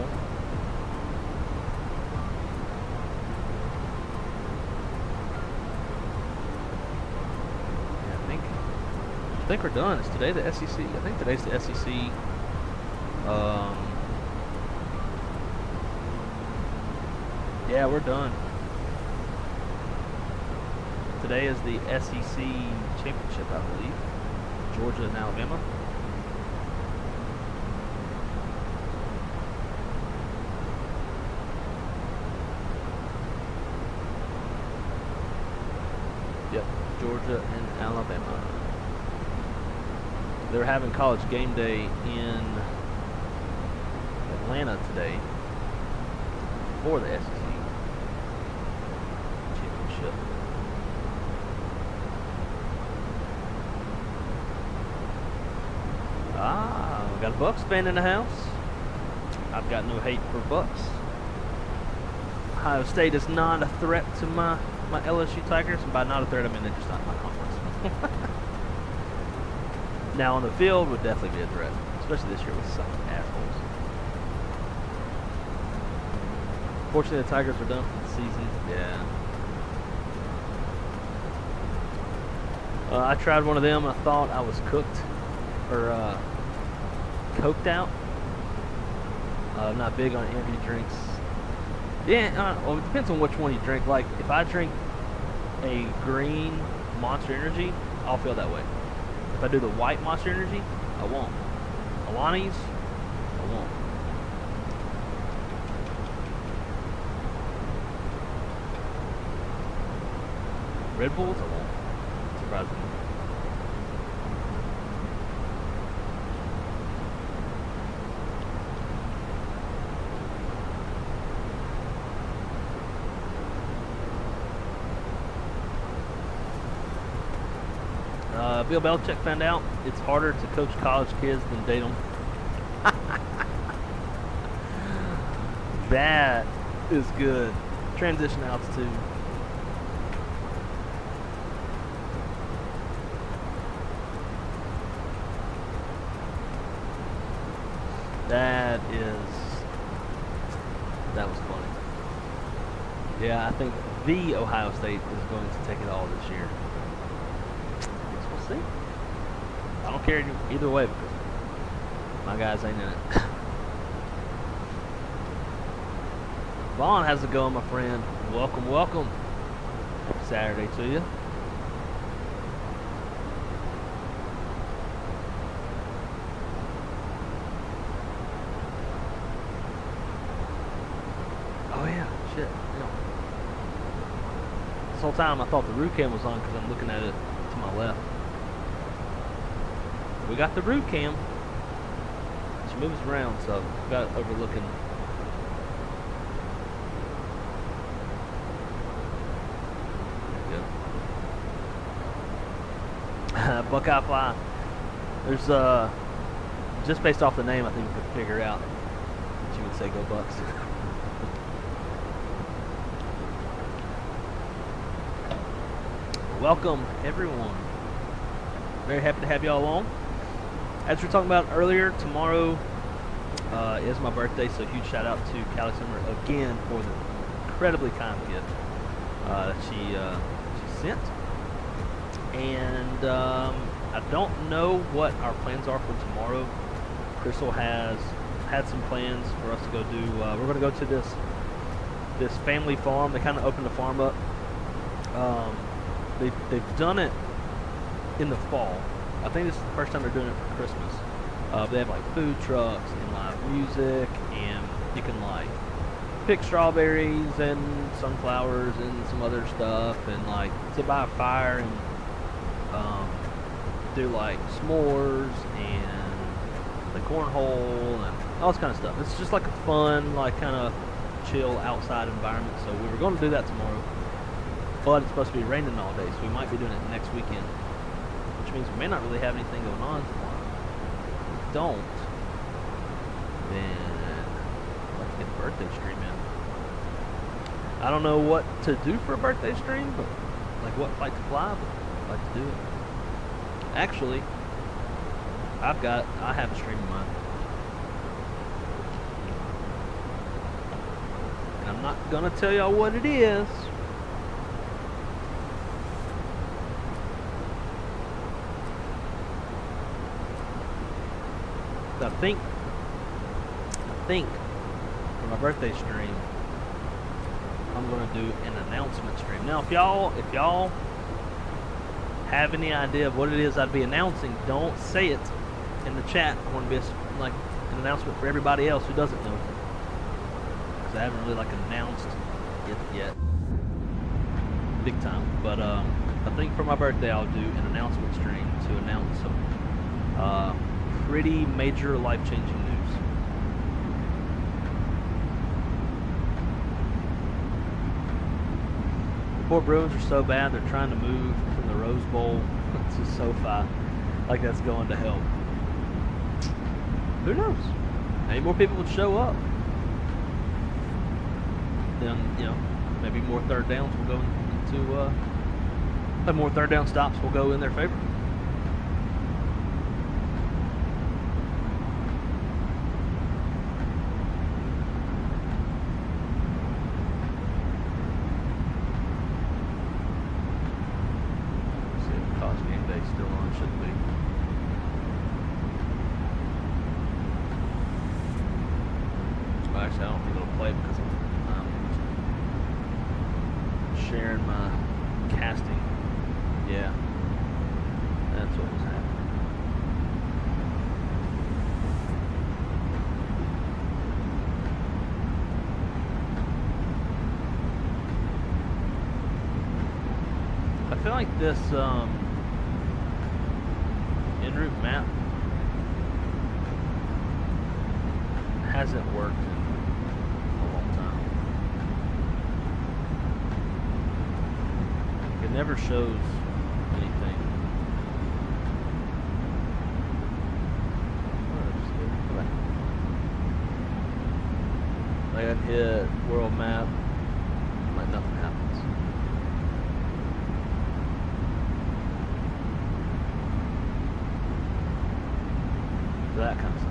I think we're done. Is today the SEC? I think today's the SEC. Yeah, we're done. Today is the SEC championship, I believe. Georgia and Alabama. Yep, Georgia and Alabama. They're having college game day in Atlanta today for the SEC championship. Ah, we got a Bucks fan in the house. I've got no hate for Bucks. Ohio State is not a threat to my LSU Tigers, and by not a threat I mean they're just not in my conference. Now on the field would definitely be a threat, especially this year with some assholes. Fortunately, the Tigers are done for the season. Yeah. I tried one of them. I thought I was cooked or coked out. I'm not big on energy drinks. Yeah, well, it depends on which one you drink. Like if I drink a green Monster Energy, I'll feel that way. If I do the white Monster Energy, I won't. Alani's, I won't. Red Bulls, I won't. Surprisingly. Bill Belichick found out it's harder to coach college kids than date them. That is good. Transition altitude. That was funny. Yeah, I think the Ohio State is going to take it all this year. See? I don't care either way because my guys ain't in it. Vaughn, how's it going, my friend? Welcome, welcome. Happy Saturday to you. Oh yeah, shit. Yeah. This whole time I thought the root cam was on because I'm looking at it to my left. We got the root cam. She moves around, so we've got it overlooking. There we go. Buckeye Fly. There's just based off the name, I think we could figure out that you would say go Bucks. Welcome everyone. Very happy to have y'all along. As we were talking about earlier, tomorrow is my birthday, so huge shout out to KUXIU again for the incredibly kind gift. that she sent. And I don't know what our plans are for tomorrow. Crystal has had some plans for us to go do. We're going to go to this family farm. They kind of opened the farm up. They've done it in the fall. I think this is the first time they're doing it for Christmas. They have like food trucks and live music, and you can like pick strawberries and sunflowers and some other stuff, and like sit by a fire and do like s'mores and the cornhole and all this kind of stuff. It's just like a fun, like kind of chill outside environment. So we were going to do that tomorrow, but it's supposed to be raining all day, so we might be doing it next weekend, which means we may not really have anything going on tomorrow. If we don't, then let's get the birthday stream in. I don't know what to do for a birthday stream, but like what flight to fly, but I'd like to do it. Actually, I have a stream in mind. And I'm not gonna tell y'all what it is. I think for my birthday stream, I'm gonna do an announcement stream. Now, if y'all have any idea of what it is I'd be announcing, don't say it in the chat. I want to be like an announcement for everybody else who doesn't know, because I haven't really like announced it yet, big time. But I think for my birthday I'll do an announcement stream to announce some pretty major life-changing news. The poor Bruins are so bad, they're trying to move from the Rose Bowl to SoFi, like that's going to help. Who knows? Maybe more people would show up. Then, you know, maybe more third downs will go into, more third down stops will go in their favor. Sharing my casting. Yeah, that's what was happening. I feel like this en route map hasn't worked in a long time. It never shows anything. Like I'd hit world map, like nothing happens. That kind of stuff.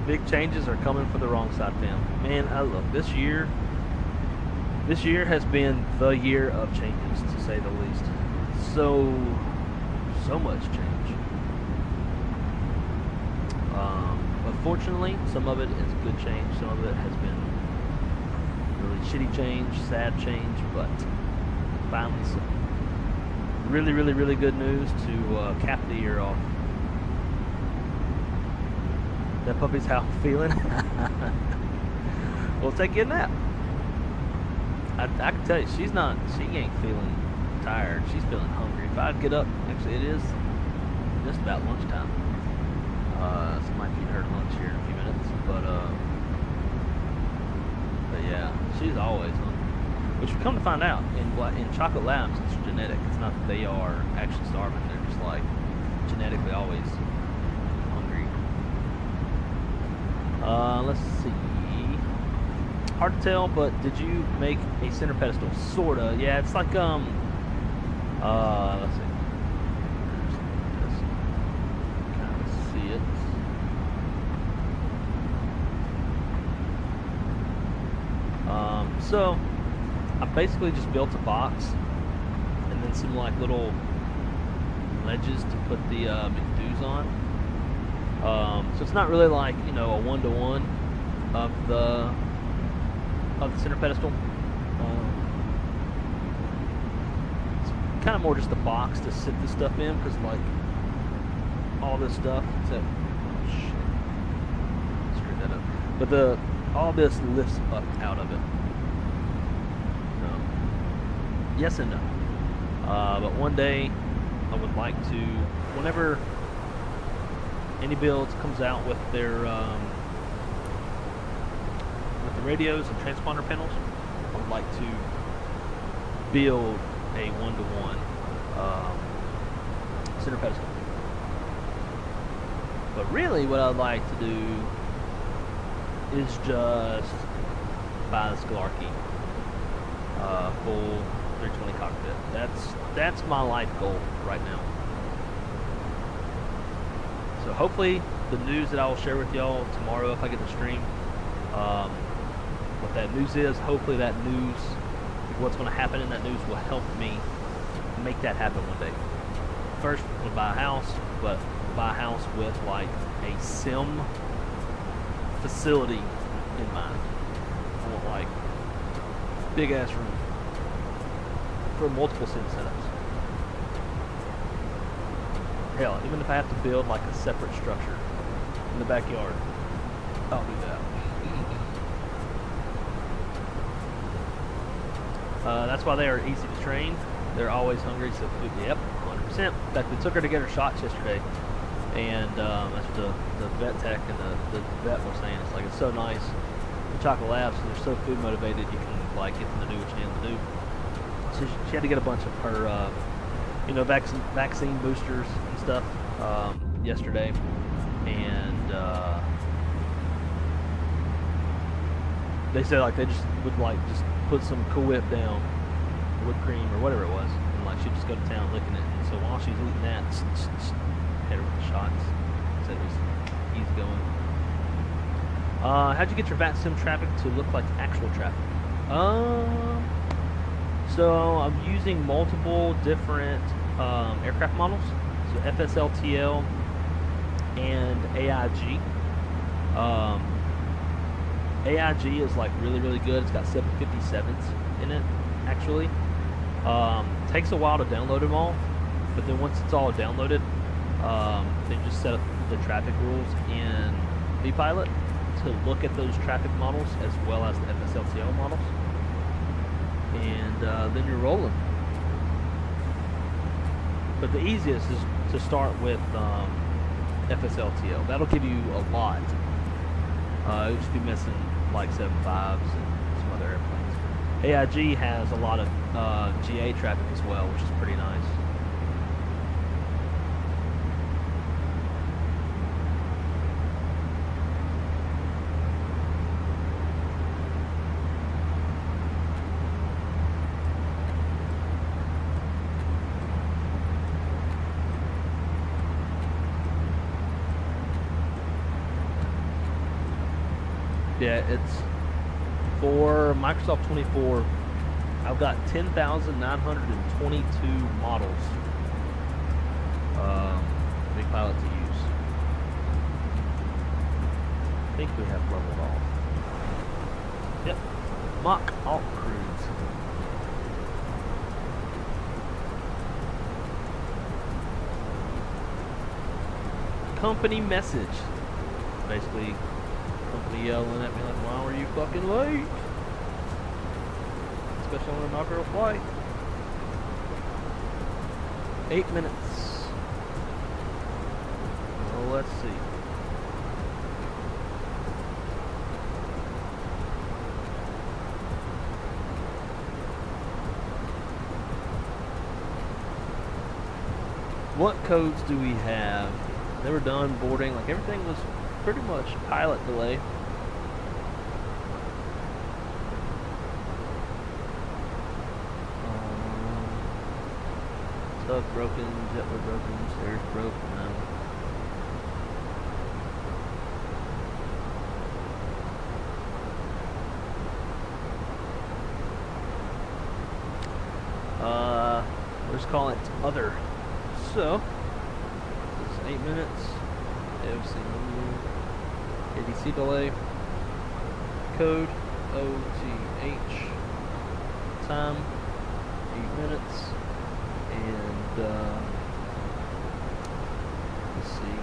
Big changes are coming for the wrong side, fam. Man, I love this year. This year has been the year of changes, to say the least. So much change. But fortunately, some of it is good change. Some of it has been really shitty change, sad change. But finally, some really, really, really good news to cap the year off. That puppy's how I'm feeling. We'll take a nap. I can tell you, she ain't feeling tired. She's feeling hungry. If I'd get up, actually it is just about lunchtime. So I might feed her lunch here in a few minutes. But yeah, she's always hungry. Which we come to find out, in chocolate labs, it's genetic. It's not that they are actually starving. They're just like genetically always hungry. Let's see. hard to tell, but did you make a center pedestal? Sorta. Yeah, it's like let's see. Just kind of see it. So I basically just built a box and then some like little ledges to put the McDoos on. So it's not really like, you know, a one-to-one of the center pedestal. It's kind of more just a box to sit this stuff in, because like all this stuff, except, oh shit, screwed that up. But all this lifts up out of it. Yes and no. But one day I would like to, whenever any builds comes out with their with the radios and transponder panels, I would like to build a one-to-one center pedestal. But really what I'd like to do is just buy the Scholarkey full 320 cockpit. That's my life goal right now. So hopefully the news that I will share with y'all tomorrow, if I get to stream, what that news is, hopefully that news, what's going to happen in that news will help me make that happen one day. First, I'm going to buy a house, but buy a house with like a sim facility in mind. I want like big ass room for multiple sim setups. Hell, even if I have to build like a separate structure in the backyard, I'll do that. That's why they are easy to train. They're always hungry, so food, yep, 100%. In fact, we took her to get her shots yesterday, and that's what the vet tech and the vet were saying. It's like, it's so nice. The Chocolate Labs, they're so food motivated, you can like get them to do what you need them to do. So she had to get a bunch of her, you know, vaccine boosters and stuff yesterday, and they said like they just would like just put some Cool Whip down, whipped cream or whatever it was, and like she'd just go to town licking it. And so while she's eating that, hit her with the shots. Said it was easy going. How'd you get your VAT sim traffic to look like actual traffic? So I'm using multiple different aircraft models, so FSLTL and AIG. AIG is like really good. It's got 757s in it, actually. Takes a while to download them all, but then once it's all downloaded, they just set up the traffic rules in vPilot to look at those traffic models as well as the FSLTL models, and then you're rolling. But the easiest is to start with FSLTL. That'll give you a lot. You'll just be missing like 75s and some other airplanes. AIG has a lot of GA traffic as well, which is pretty nice. Yeah, it's for Microsoft 24. I've got 10,922 models vPilot to use. I think we have leveled off. Yep, mock alt cruise. Company message. Basically, company yelling at me like, why were you fucking late? Especially on an inaugural flight. 8 minutes. Well, let's see. What codes do we have? They were done boarding, like everything was pretty much pilot delay. Tug broken, jetway broken, stairs broke. We'll just call it other. So, it's 8 minutes. AOC menu, ADC delay, code, OTH, time, 8 minutes, and let's see.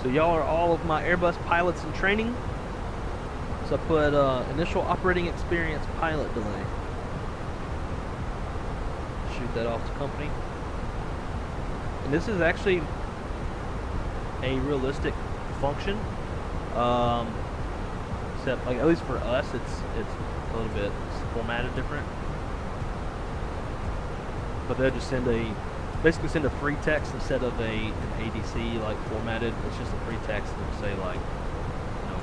So y'all are all of my Airbus pilots in training. So I put initial operating experience pilot delay. Shoot that off to company. And this is actually a realistic function. Except, like, at least for us, it's a little bit formatted different. But they'll just basically send a free text instead of an ADC like formatted. It's just a free text and it'll say, like, you know,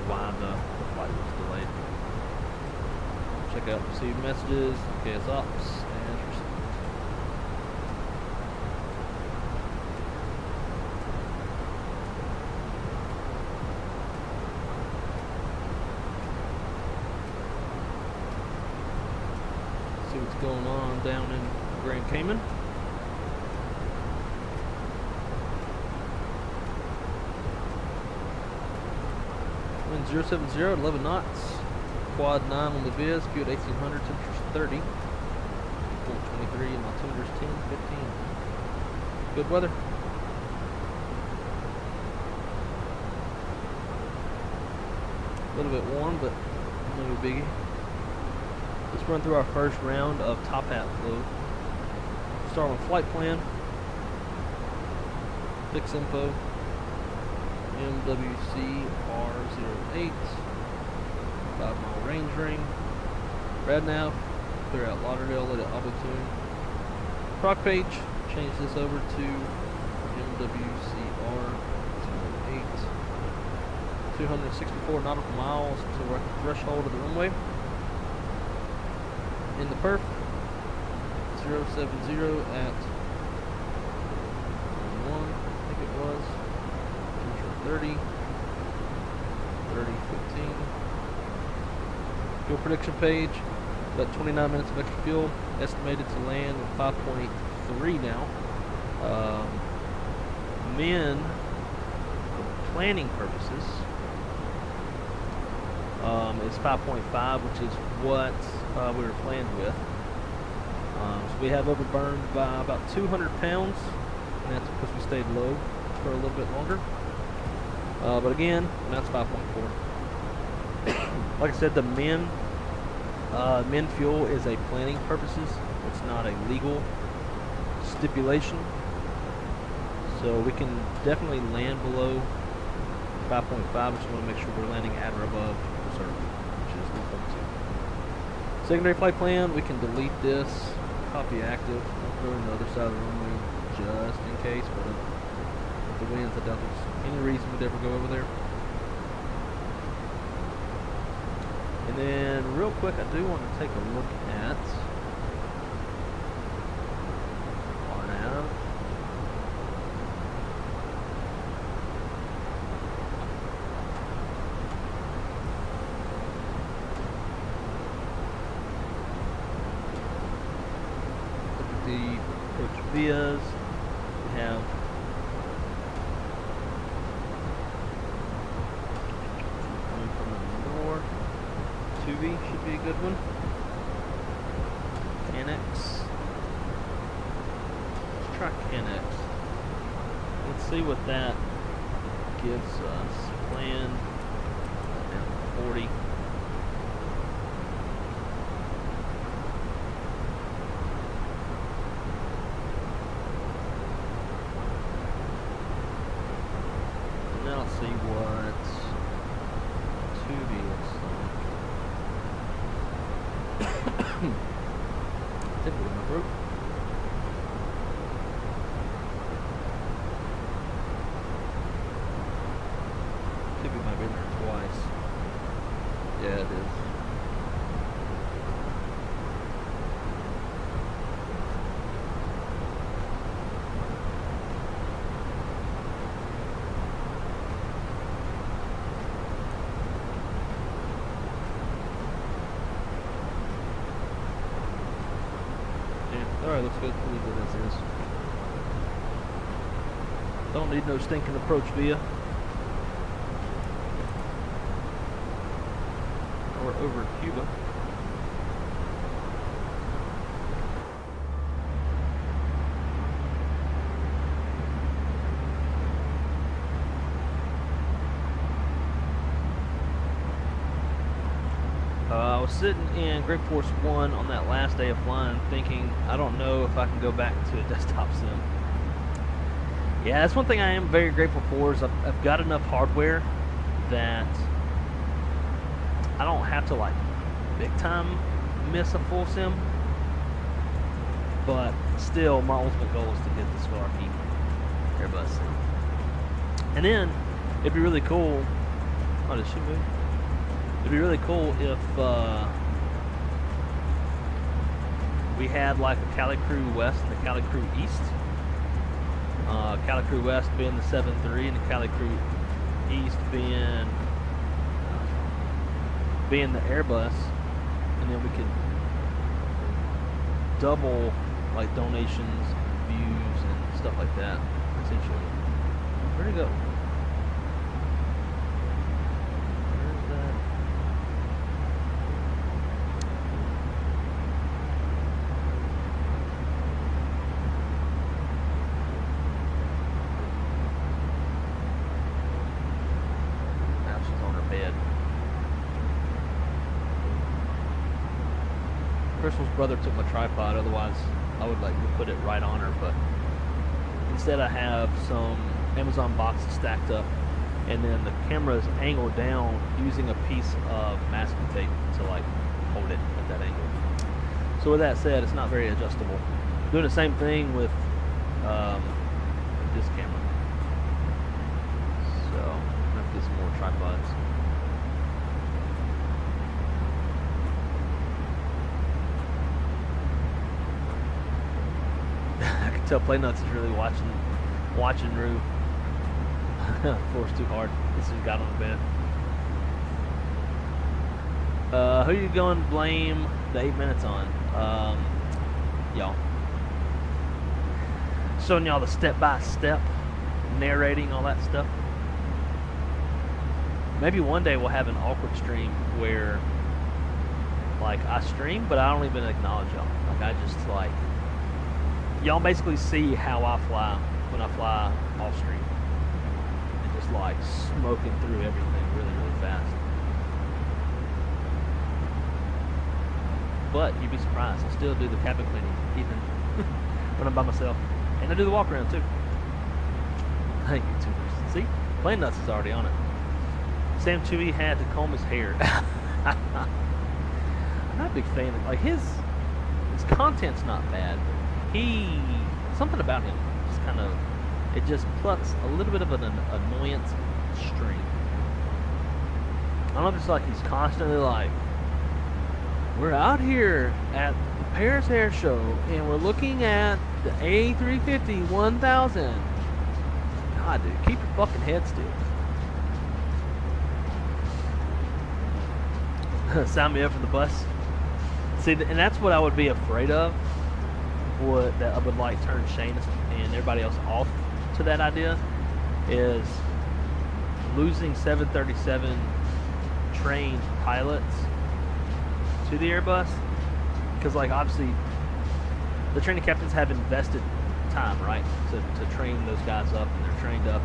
why the flight was delayed. Check out received messages, KS ops, and received. See what's going on down in Grand Cayman. Wind 070 at 11 knots. Quad 9 on the Viz. Speed 1800. Temperature's 30. 23 and altimeter's 10, 15. Good weather. A little bit warm, but no biggie. Let's run through our first round of top hat flow. Start on flight plan. Fix info. MWC R08, 5 mile range ring, rad nav, clear out Lauderdale, let it auto tune. Proc page, change this over to MWC R08, 264 nautical miles until we're at the threshold of the runway. In the perf, 070 at 1, I think it was. 30, 15. Fuel prediction page, about 29 minutes of extra fuel, estimated to land at 5.3 now. Men, for planning purposes, is 5.5, which is what we were planned with. So we have overburned by about 200 pounds, and that's because we stayed low for a little bit longer. But again, that's 5.4. Like I said, the men fuel is a planning purposes. It's not a legal stipulation. So we can definitely land below 5.5. We just want to make sure we're landing at or above reserve, which is 1.2. Secondary flight plan, we can delete this. Copy active. I'll throw it on the other side of the runway just in case, but with the winds, I doubt there's any reason we'd ever go over there. And then real quick, I do want to take a look at RNAV. Look at the approach vias. We have should be a good one. Canex. Let's try Canex. Let's see what that gives us. Plan down to 40. And now let's see what Tubi looks like. Typically my throat. Yeah, it is. Alright, let's go leave it as is. Don't need no stinking approach via. Or over Cuba. I was sitting in Great Force 1 on that last day of flying thinking, I don't know if I can go back to a desktop sim. Yeah, that's one thing I am very grateful for is I've got enough hardware that I don't have to like big time miss a full sim. But still, my ultimate goal is to get the Sparky Airbus sim. And then, it'd be really cool. Oh, did she move? It'd be really cool if we had like a Cali Crew West and a Cali Crew East. Cali Crew West being the 7.3 and the Cali Crew East being the Airbus, and then we could double like donations, views, and stuff like that. Essentially, where'd it go? Crystal's brother took my tripod, otherwise I would like put it right on her, but instead I have some Amazon boxes stacked up, and then the camera is angled down using a piece of masking tape to like hold it at that angle. So with that said, it's not very adjustable. Doing the same thing with this camera. So I'm gonna have to get some more tripods. Tell Playnuts is really watching Rue. Forced too hard. This just got on the bed. Who you going to blame the 8 minutes on? Y'all. Showing y'all the step-by-step, narrating all that stuff. Maybe one day we'll have an awkward stream where, like, I stream, but I don't even acknowledge y'all. Like, I just, like, y'all basically see how I fly when I fly off stream. And just like smoking through everything really, really fast. But you'd be surprised. I still do the cabin cleaning even when I'm by myself. And I do the walk around too. Thank you, YouTubers. See? Plain Nuts is already on it. Sam Chewy had to comb his hair. I'm not a big fan of like his content's not bad. Something about him just kind of, it just plucks a little bit of an annoyance string. I don't know if it's like he's constantly like, we're out here at the Paris Air Show and we're looking at the A350 1000. God, dude, keep your fucking head still. Sign me up for the bus. See, and that's what I would be afraid of. That I would like turn Shane and everybody else off to that idea is losing 737 trained pilots to the Airbus, because like obviously the training captains have invested time, right, to train those guys up, and they're trained up,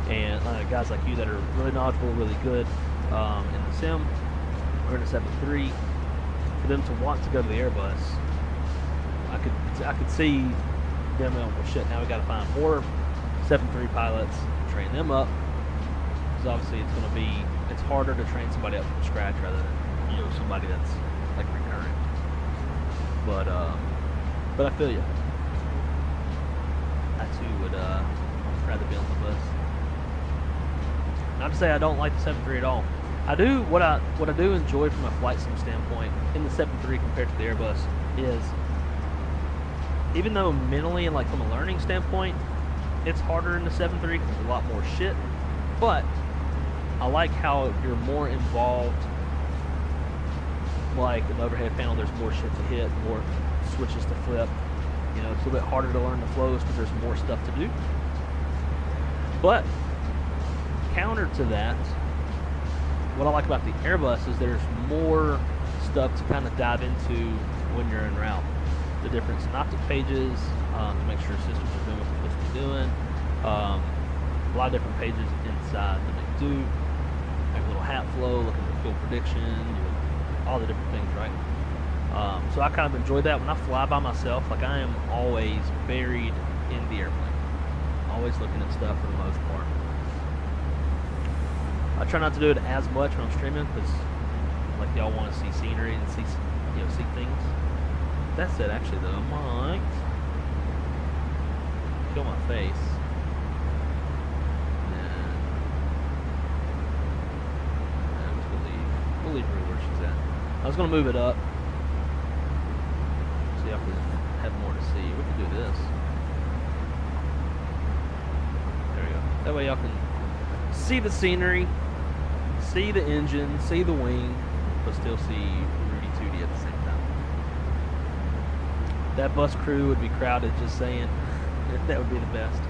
and guys like you that are really knowledgeable, really good in the sim or in the 7.3, for them to want to go to the Airbus. I could see them going, well, shit, now we got to find more 7.3 pilots, train them up, because obviously it's harder to train somebody up from scratch rather than somebody that's like recurrent. But I feel you. I too would rather be on the bus. Not to say I don't like the 7.3 at all. I do what I do enjoy from a flight sim standpoint in the 7.3 compared to the Airbus is, even though mentally and like from a learning standpoint, it's harder in the 7.3 because there's a lot more shit. But I like how you're more involved. Like in the overhead panel, there's more shit to hit, more switches to flip. You know, it's a little bit harder to learn the flows because there's more stuff to do. But counter to that, what I like about the Airbus is there's more stuff to kind of dive into when you're en route. The different synoptic pages to make sure systems are doing what they're supposed to be doing. A lot of different pages inside that they do. Like a little hat flow, looking for fuel prediction, all the different things, right? So I kind of enjoy that. When I fly by myself, like I am always buried in the airplane. Always looking at stuff for the most part. I try not to do it as much when I'm streaming because like y'all want to see scenery and see things. That said, actually though, I might kill my face. We'll leave her where she's at. I was gonna move it up. See if we have more to see. We can do this. There we go. That way y'all can see the scenery, see the engine, see the wing, but still see Rudy Tooty at the same time. That bus crew would be crowded, just saying. That would be the best.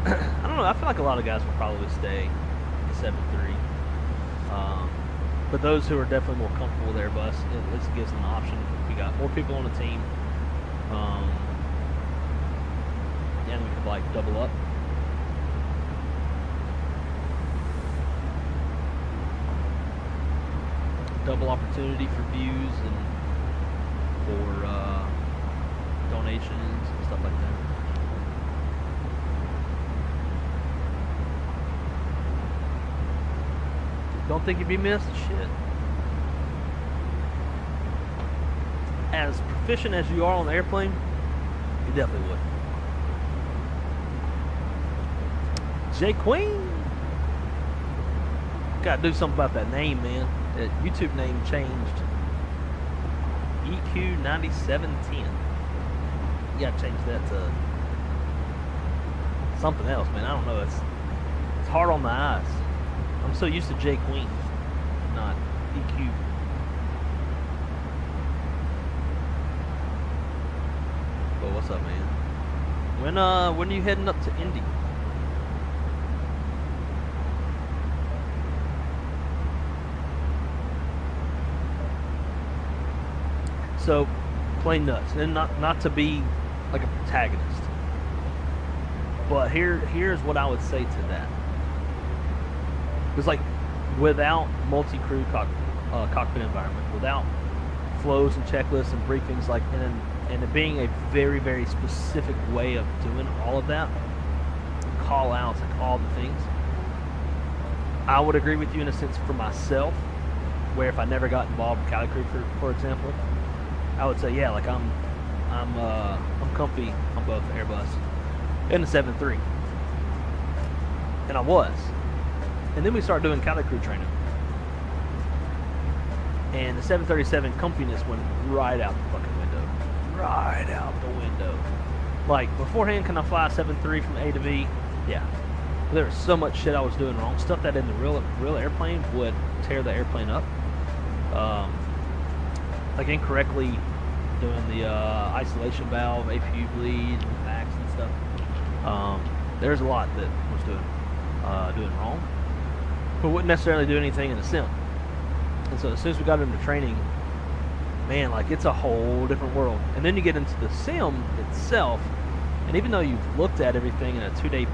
I don't know, I feel like a lot of guys will probably stay the 7.3. But those who are definitely more comfortable with Airbus, it gives them the option. We got more people on the team. And we could like double up. Double opportunity for views and for donations and stuff like that. Don't think you'd be missed? Shit. As proficient as you are on the airplane, you definitely would. J Queen! Gotta do something about that name, man. That YouTube name changed. EQ9710. You gotta change that to something else, man. I don't know. It's hard on the eyes. I'm so used to J Queen, not EQ. Well, what's up, man? When are you heading up to Indy? So, plain nuts, and not to be like a protagonist, but here's what I would say to that. It's like without multi-crew cockpit environment, without flows and checklists and briefings, like and it being a very, very specific way of doing all of that, call outs, like all the things, I would agree with you in a sense for myself, where if I never got involved in Cali Crew, for example, I would say, yeah, like I'm comfy on both the Airbus and the 7.3, and I was. And then we started doing Cali Crew training, and the 737 comfiness went right out the fucking window. Right out the window. Like, beforehand, can I fly a 7.3 from A to V? Yeah. But there was so much shit I was doing wrong. Stuff that in the real airplane would tear the airplane up. Like incorrectly doing the isolation valve, APU bleed, backs and stuff. There's a lot that was doing wrong, but wouldn't necessarily do anything in the sim. And so as soon as we got into training, man, like it's a whole different world. And then you get into the sim itself, and even though you've looked at everything in a 2D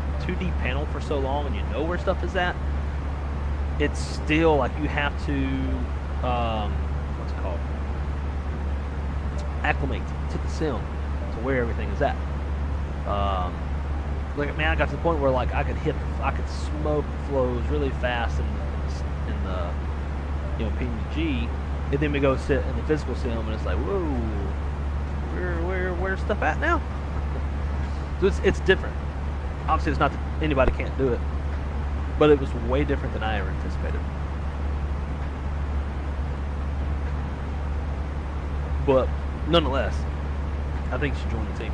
panel for so long and you know where stuff is at, it's still like you have to what's it called? Acclimate to the sim, to where everything is at. Like, man, I got to the point where like I could smoke flows really fast in the PNG, and then we go sit in the physical sim, and it's like, whoa, where's stuff at now? So it's different. Obviously, it's not that anybody can't do it, but it was way different than I ever anticipated. But nonetheless, I think you should join the team.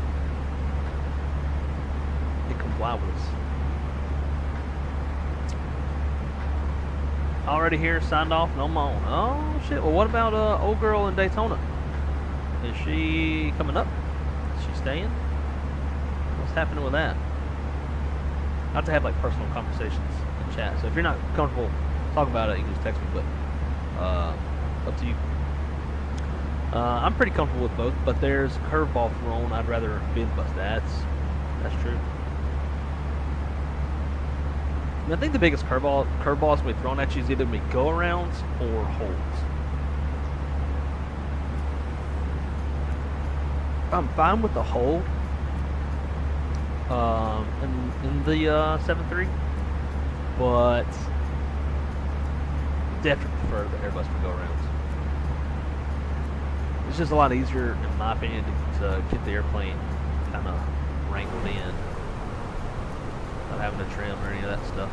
It can fly with us. Already here, signed off, no more. Oh shit! Well, what about old girl in Daytona? Is she coming up? Is she staying? What's happening with that? I have to have like personal conversations in chat. So if you're not comfortable talking about it, you can just text me. But up to you. I'm pretty comfortable with both, but there's a curveball thrown. I'd rather be in the bus. That's true. And I think the biggest curveballs going to be thrown at you is either going to be go-arounds or holds. I'm fine with the hold in the 7.3, but definitely prefer the Airbus for go-arounds. It's just a lot easier, in my opinion, to get the airplane kind of wrangled in, not having to trim or any of that stuff.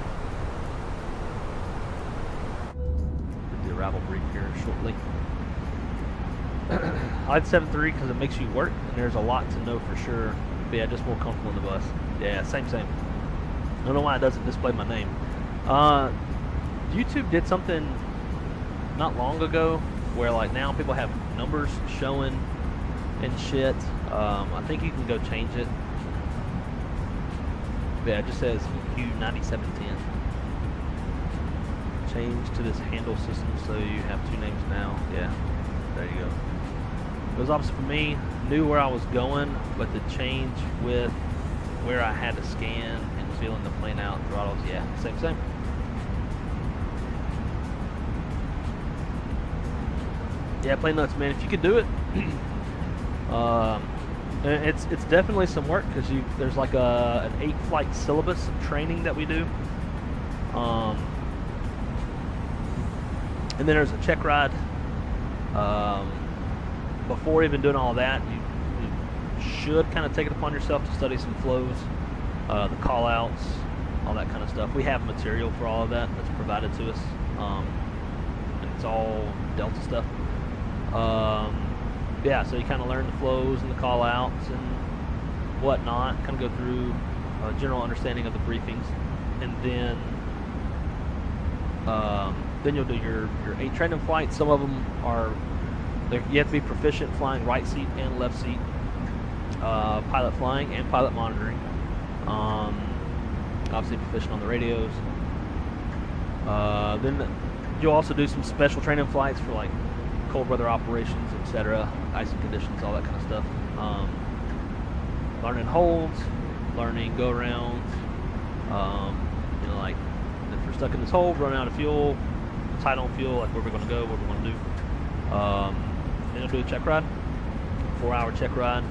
Get the arrival brief here shortly. I like 7.3 because it makes you work, and there's a lot to know for sure. But yeah, just more comfortable in the bus. Yeah, same. I don't know why it doesn't display my name. YouTube did something not long ago where like now people have numbers showing and shit. I think you can go change it. Yeah, it just says EQ9710. Change to this handle system so you have two names now. Yeah, there you go. It was opposite for me. Knew where I was going, but the change with where I had to scan and feeling the plane out, throttles, yeah, same. Yeah, plane nuts, man. If you could do it, it's definitely some work because there's like an 8-flight syllabus of training that we do, and then there's a check ride. Before even doing all that, you should kind of take it upon yourself to study some flows, the call outs, all that kind of stuff. We have material for all of that that's provided to us, and it's all Delta stuff. Yeah, so you kind of learn the flows and the call outs and whatnot, kind of go through a general understanding of the briefings, and then you'll do your 8 training flights. Some of them are, you have to be proficient flying right seat and left seat, pilot flying and pilot monitoring. Obviously proficient on the radios. Then you'll also do some special training flights for like cold weather operations, etc., icy conditions, all that kind of stuff. Learning holds, learning go-arounds. You know, like if we're stuck in this hold, run out of fuel, tight on fuel, like where we're going to go, what we're going to do. Then I'll do a check ride, 4-hour check ride,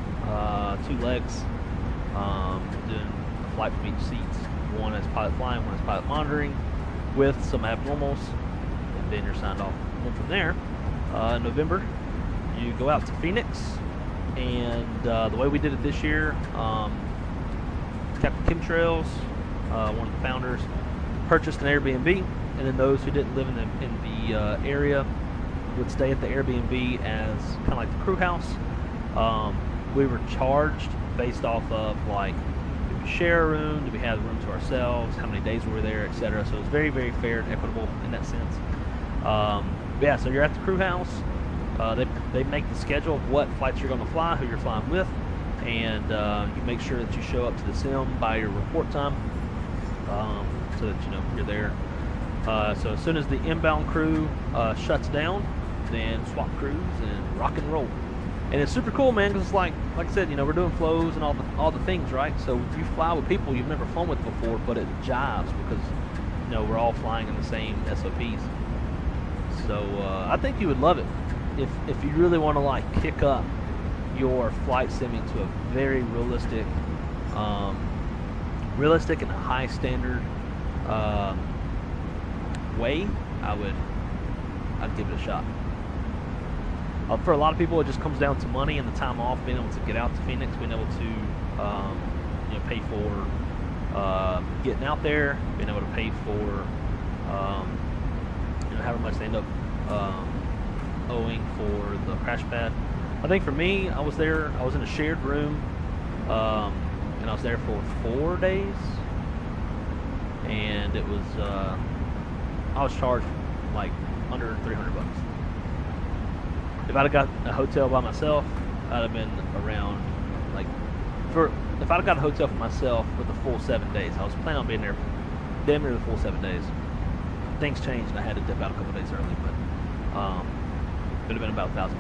2 legs, doing a flight from each seat. One is pilot flying, one is pilot monitoring, with some abnormals, and then you're signed off. And from there, in November, you go out to Phoenix, and the way we did it this year, Captain Kim Trails, one of the founders, purchased an Airbnb, and then those who didn't live in the area would stay at the Airbnb as kind of like the crew house. We were charged based off of like, did we share a room, did we have the room to ourselves, how many days we were there, etc. So it was very, very fair and equitable in that sense. Yeah, so you're at the crew house. They make the schedule of what flights you're going to fly, who you're flying with, and you make sure that you show up to the sim by your report time, so that you know you're there. So as soon as the inbound crew shuts down, then swap crews and rock and roll. And it's super cool, man, because it's like I said, you know, we're doing flows and all the things, right? So you fly with people you've never flown with before, but it jives because, you know, we're all flying in the same SOPs. So I think you would love it if you really want to like kick up your flight simming to a very realistic and high standard way. I'd give it a shot. For a lot of people, it just comes down to money and the time off, being able to get out to Phoenix, being able to you know, pay for getting out there, being able to pay for you know, however much they end up owing for the crash pad. I think for me, I was there. I was in a shared room, and I was there for 4 days, and it was I was charged like under $300. If I'd have got a hotel by myself, I'd have been around like if I'd have got a hotel for myself with the full 7 days. I was planning on being there damn near the full 7 days. Things changed and I had to dip out a couple days early, but it would have been about $1,000.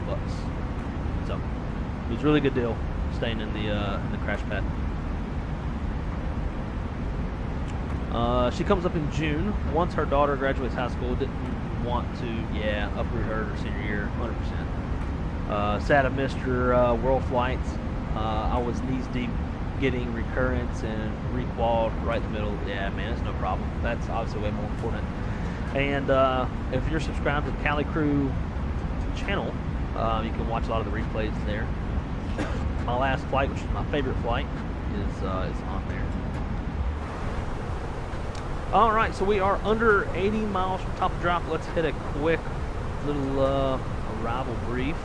So it was a really good deal staying in the crash pad. She comes up in June. Once her daughter graduates high school, didn't want to, uproot her senior year, 100%. Sad I missed her world flights. I was knees deep getting recurrence and requal right in the middle. Yeah, man, it's no problem. That's obviously way more important. And if you're subscribed to the Cali Crew channel, you can watch a lot of the replays there. My last flight, which is my favorite flight, is on there. All right, so we are under 80 miles from top of drop. Let's hit a quick little arrival brief.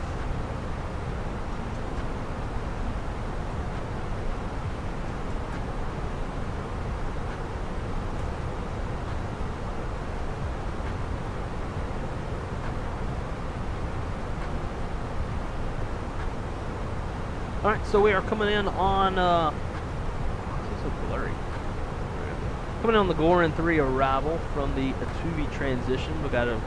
All right, so we are coming in on, it's so blurry. Coming in on the Gorin 3 arrival from the Atuvi transition. We got a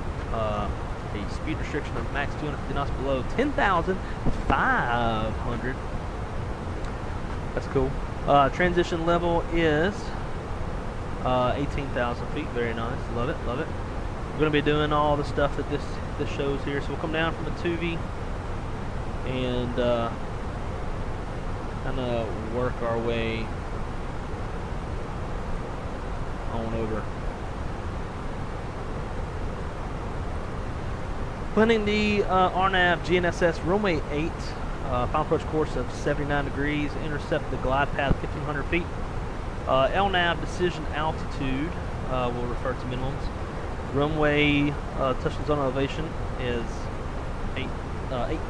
speed restriction of max 250 knots below 10,500. That's cool. Transition level is 18,000 feet. Very nice. Love it, love it. We're going to be doing all the stuff that this shows here. So we'll come down from Atuvi and kind of work our way on over. Planning the RNAV GNSS runway 8, final approach course of 79 degrees, intercept the glide path 1,500 feet. LNAV decision altitude, we'll refer to minimums. Runway touching zone elevation is 8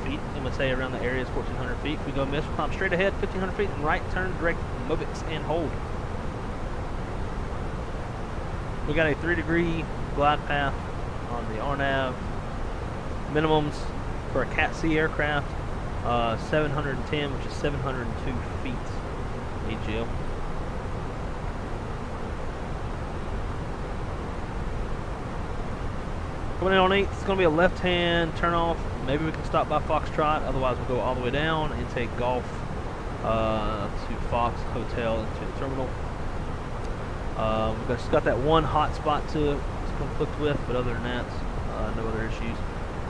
feet. MSA around the area is 1,400 feet. If we go miss, we'll climb straight ahead 1,500 feet and right turn direct Mobix and hold. We got a 3-degree glide path on the RNAV. Minimums for a Cat C aircraft, 710, which is 702 feet AGL. Coming in on 8, it's going to be a left-hand turn-off. Maybe we can stop by Foxtrot, otherwise we'll go all the way down and take Golf to Fox Hotel into the terminal. We've just got that one hot spot to conflict with, but other than that, no other issues.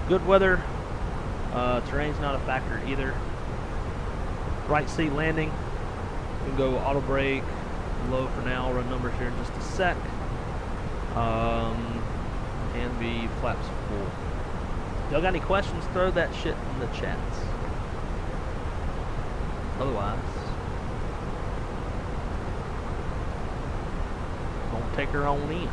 Good weather. Terrain's not a factor either. Right seat landing. We can go auto brake, low for now. I'll run numbers here in just a sec. And be flaps full. Y'all got any questions? Throw that shit in the chats. Otherwise, gonna take her on in.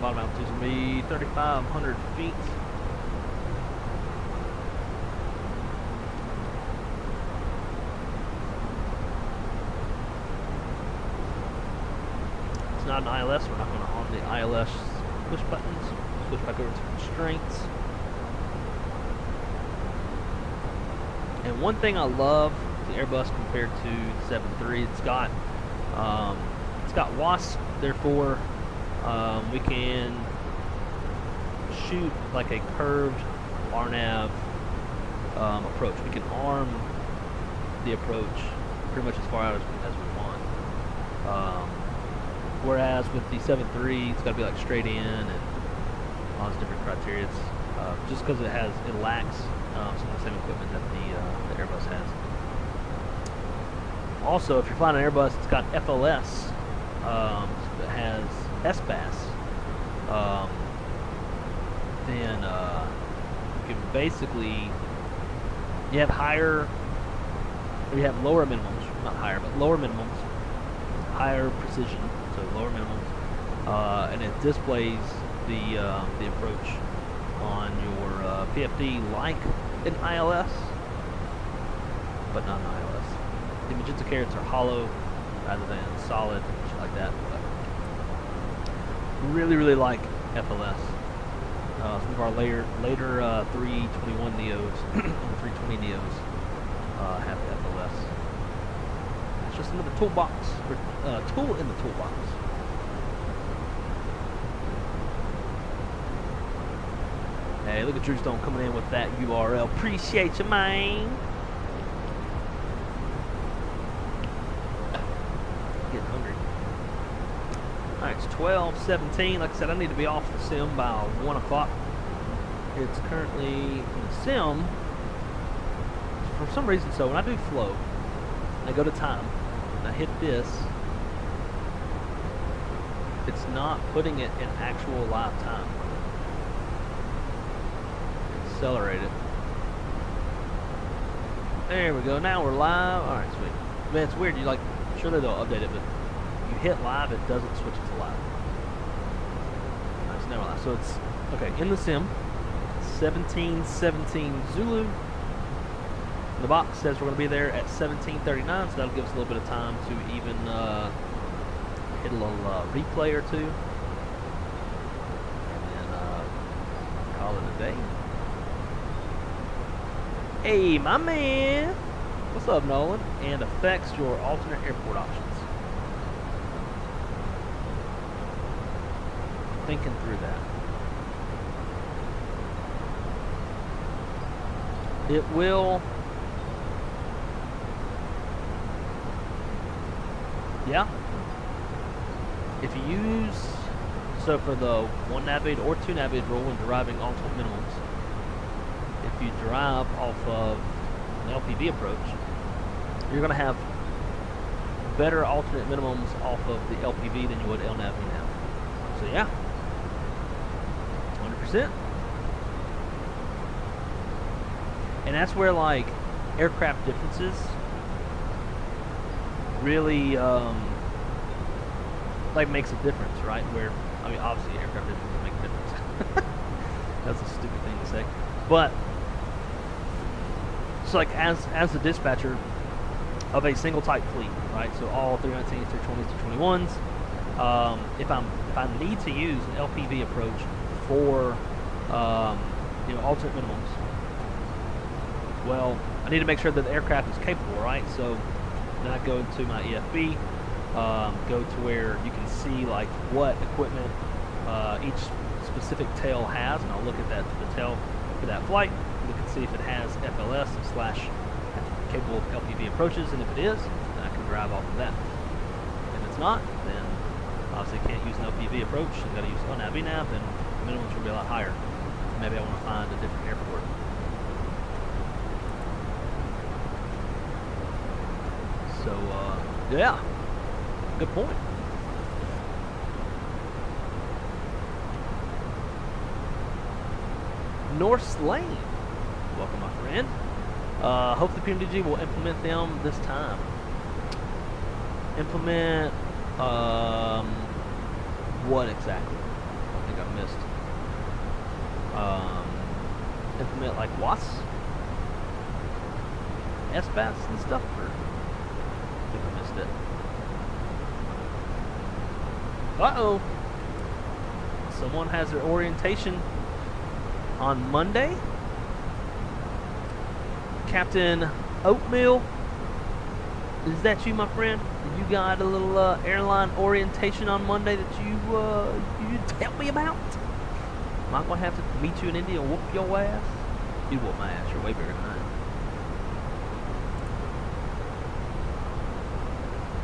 Bottom altitude will be 3,500 feet. It's not an ILS. We're not going to on the ILS push buttons. Switch back over to constraints. And one thing I love the Airbus compared to the 737, it's got WASP, therefore we can shoot like a curved RNAV approach. We can arm the approach pretty much as far out as we want. Whereas with the 737, it's got to be like straight in and all these different criteria. Just because it lacks some of the same equipment that the Airbus has. Also, if you're flying an Airbus, it's got FLS that has SBAS, then you can basically, you have higher, or you have lower minimums, not higher, but lower minimums, higher precision, so lower minimums, and it displays the approach on your PFD like an ILS, but not an ILS. The magenta carrots are hollow rather than solid, shit like that. But really like FLS. Some of our later 321 Neos and 320 Neos have FLS. It's just another toolbox, or tool in the toolbox. Hey, look at Drew Stone coming in with that URL. Appreciate you, man. Getting hungry. Alright, it's 12:17. Like I said, I need to be off the sim by 1 o'clock. It's currently in the sim. For some reason, so when I do flow, I go to time, and I hit this, it's not putting it in actual live time. Accelerate it. There we go. Now we're live. All right, sweet. Man, it's weird. You like, surely they'll update it, but you hit live, it doesn't switch it to live. All right, so now we're live. So it's okay in the sim. 1717 Zulu. The box says we're going to be there at 17:39, so that'll give us a little bit of time to even hit a little replay or two, and then call it a day. Hey, my man! What's up, Nolan? And affects your alternate airport options. Thinking through that. It will. Yeah. If you use, so for the 1 navigate or 2 navigate rule when deriving alternate minimums, if you derive off of an LPV approach, you're going to have better alternate minimums off of the LPV than you would LNAV VNAV. So yeah, 100%. And that's where like aircraft differences really like makes a difference, right? Where, I mean, obviously aircraft differences make a difference. That's a stupid thing to say, but it's like as the dispatcher of a single type fleet, right? So all 319s, 320s, 321s. If I need to use an LPV approach for alternate minimums, well, I need to make sure that the aircraft is capable, right? So then I go into my EFB, go to where you can see like what equipment each specific tail has, and I'll look at the tail for that flight. Look and see if it has FLS / capable of LPV approaches, and if it is, then I can drive off of that. If it's not, then obviously can't use an LPV approach. I've got to use LNAV VNAV, then the minimums will be a lot higher. Maybe I want to find a different airport. So, yeah, good point. North Lane, welcome, my friend. Hopefully PMDG will implement them this time. Implement, what exactly? I think I missed. Implement like WAS, SBATs and stuff, or I think I missed it. Uh-oh. Someone has their orientation on Monday. Captain Oatmeal, is that you, my friend? You got a little airline orientation on Monday that you tell me about? Am I gonna have to meet you in India and whoop your ass? You whoop my ass. You're way bigger than I am.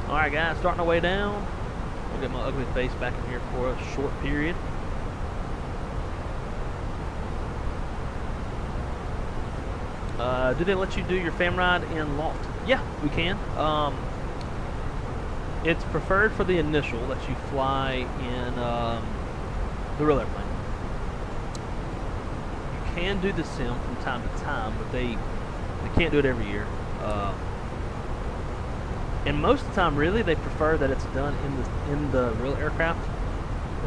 All right, guys, starting our way down. I'll get my ugly face back in here for a short period. Do they let you do your fam ride in loft? Yeah, we can. It's preferred for the initial that you fly in the real airplane. You can do the sim from time to time, but they can't do it every year. And most of the time, really, they prefer that it's done in the real aircraft,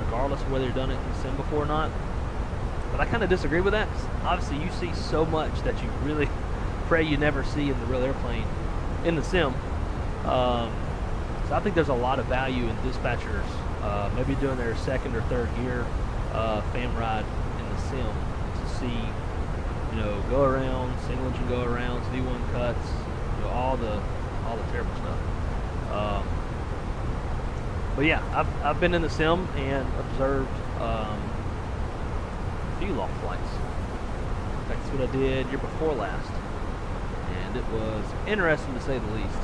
regardless of whether you've done it in the sim before or not. But I kind of disagree with that, 'cause obviously you see so much that you really pray you never see in the real airplane in the sim. So I think there's a lot of value in dispatchers maybe doing their second or third gear fam ride in the sim to see, you know, go around, single engine go arounds, V1 cuts, you know, all the terrible stuff. But yeah, I've been in the sim and observed a few long flights. In fact, that's what I did year before last, and it was interesting to say the least.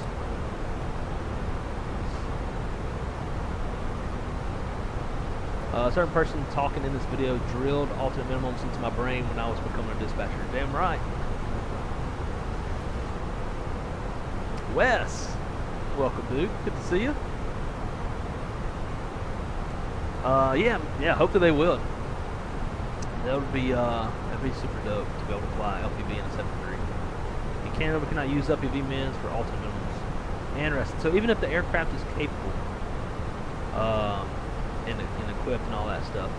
A certain person talking in this video drilled alternate minimums into my brain when I was becoming a dispatcher. Damn right. Wes, welcome, dude. Good to see you. Yeah. Hopefully they will. That would be that'd be super dope to be able to fly LPV in a 7.3. In Canada, we cannot use LPV mins for alternate minimums. Interesting. So even if the aircraft is capable, and equipped and all that stuff,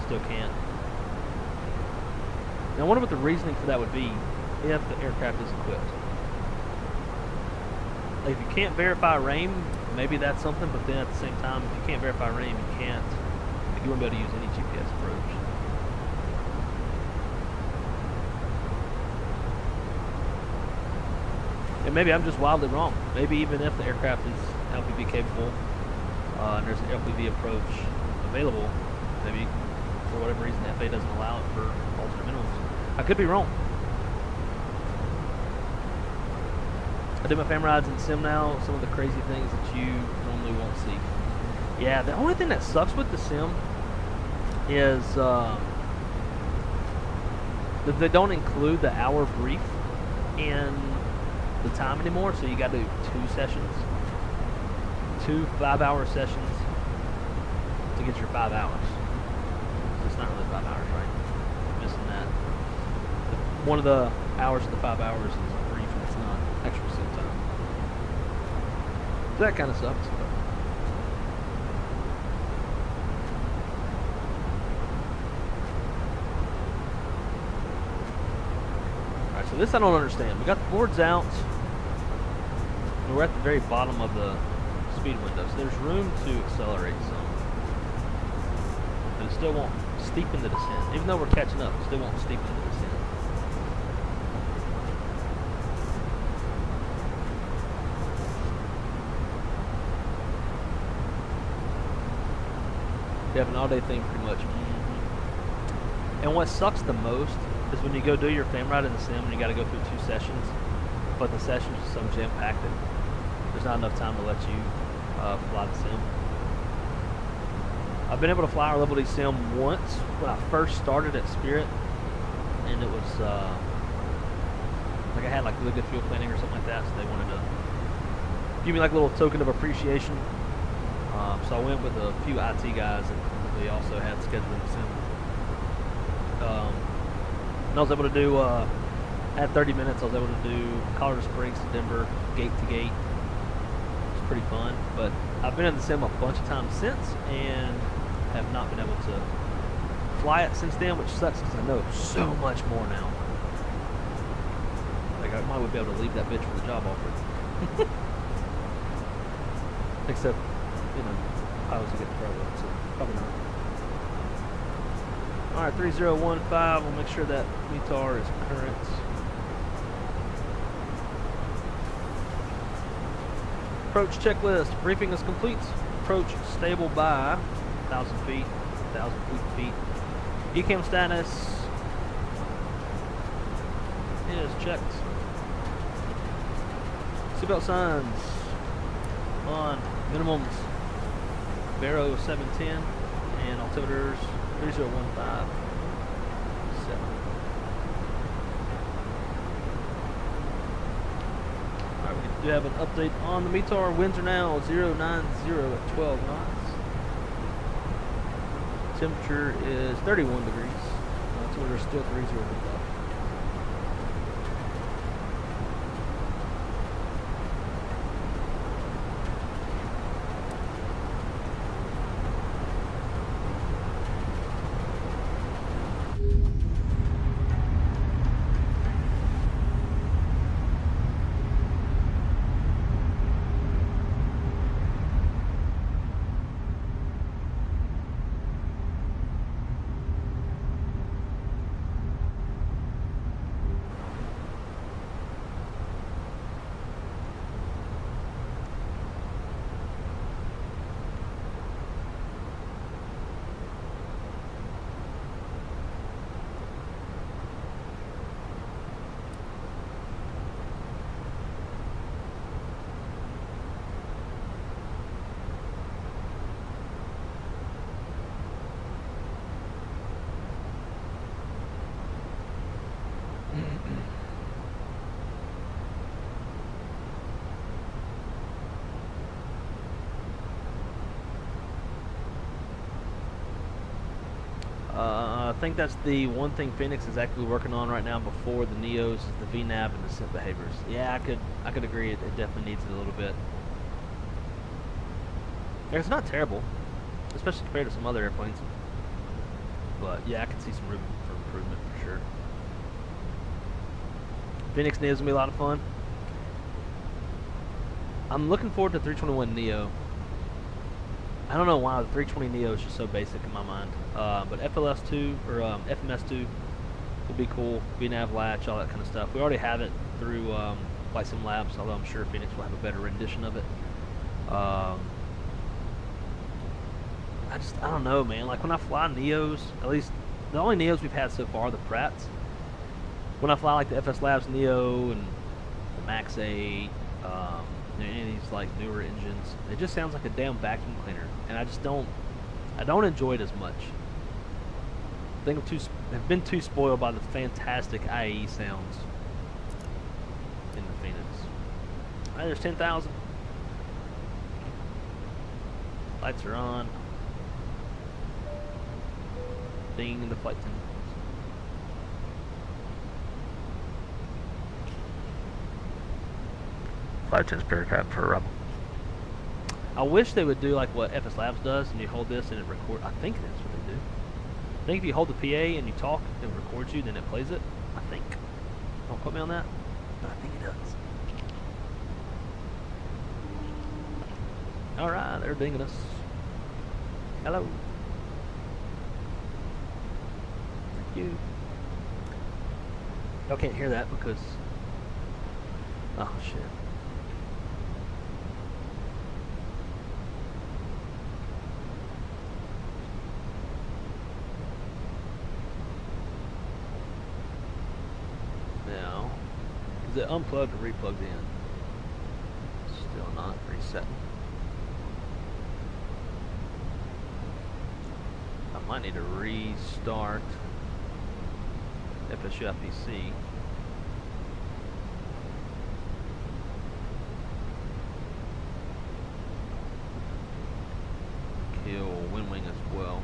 still can't. Now I wonder what the reasoning for that would be if the aircraft is equipped. Like if you can't verify RAIM, maybe that's something, but then at the same time, if you can't verify RAIM, you can't, like you won't be able to use any GPS approach. And maybe I'm just wildly wrong. Maybe even if the aircraft is LPV capable, and there's an LPV approach available, maybe for whatever reason the FAA doesn't allow it for alternate minimums. I could be wrong. I do my fam rides in sim now, some of the crazy things that you normally won't see. Yeah, the only thing that sucks with the sim is that they don't include the hour brief in the time anymore, so you got to do 2 sessions. 2 5-hour sessions to get your 5 hours. It's not really 5 hours, right? I'm missing that. One of the hours of the 5 hours is brief and it's not actual sim time. So that kind of sucks. Alright, so this I don't understand. We got the boards out. And we're at the very bottom of the speed window, so there's room to accelerate some, but it still won't steepen the descent. Even though we're catching up, it still won't steepen the descent. You have an all-day thing pretty much. And what sucks the most is when you go do your fam ride in the sim and you got to go through 2 sessions, but the sessions are so jam-packed that there's not enough time to let you fly the sim. I've been able to fly our Level D sim once when I first started at Spirit, and it was like I had like really good fuel planning or something like that, so they wanted to give me like a little token of appreciation. So I went with a few IT guys that they also had scheduled in the sim. And I was able to do, at 30 minutes, I was able to do Colorado Springs to Denver, gate to gate. It was pretty fun, but I've been in the sim a bunch of times since and have not been able to fly it since then, which sucks because I know so much more now. Like I might be able to leave that bitch with a job offer. Except, you know, I was to get the Bravo, so probably not. Alright, 3015, we'll make sure that METAR is current. Approach checklist, briefing is complete. Approach stable by 1,000 feet, 1,000 feet. ECAM status is checked. Seatbelt signs on minimums, Vero 710 and altimeters 3015. Alright, we do have an update on the METAR. Winds are now 090 at 12 knots. Temperature is 31 degrees. That's where there's still 30 left. I think that's the one thing Fenix is actually working on right now before the Neos is the VNAV and descent behaviors. Yeah, I could agree. It definitely needs it a little bit. It's not terrible, especially compared to some other airplanes. But yeah, I can see some room for improvement for sure. Fenix Neo is gonna be a lot of fun. I'm looking forward to 321 Neo. I don't know why the 320 Neo is just so basic in my mind. But FLS2 or FMS2 would be cool. VNAV latch, all that kind of stuff. We already have it through Flight Sim Labs, although I'm sure Fenix will have a better rendition of it. I don't know, man. Like when I fly Neos, at least the only Neos we've had so far are the Pratts. When I fly like the FS Labs Neo and the Max 8, any of these like newer engines, it just sounds like a damn vacuum cleaner, and I don't enjoy it as much. I think I've been too spoiled by the fantastic IAE sounds in the Phoenix. Alright, there's 10,000. Lights are on. Ding in the flight 10. Flight 10 spare cap for a Rebel. I wish they would do like what FS Labs does, and you hold this and it records. I think that's what they do. I think if you hold the PA and you talk, it records you, then it plays it. I think. Don't quote me on that, but I think it does. All right, they're dinging us. Hello. Thank you. Y'all can't hear that because. Oh shit. Is it unplugged or replugged in? Still not resetting. I might need to restart FSU IPC. Kill WinWing as well.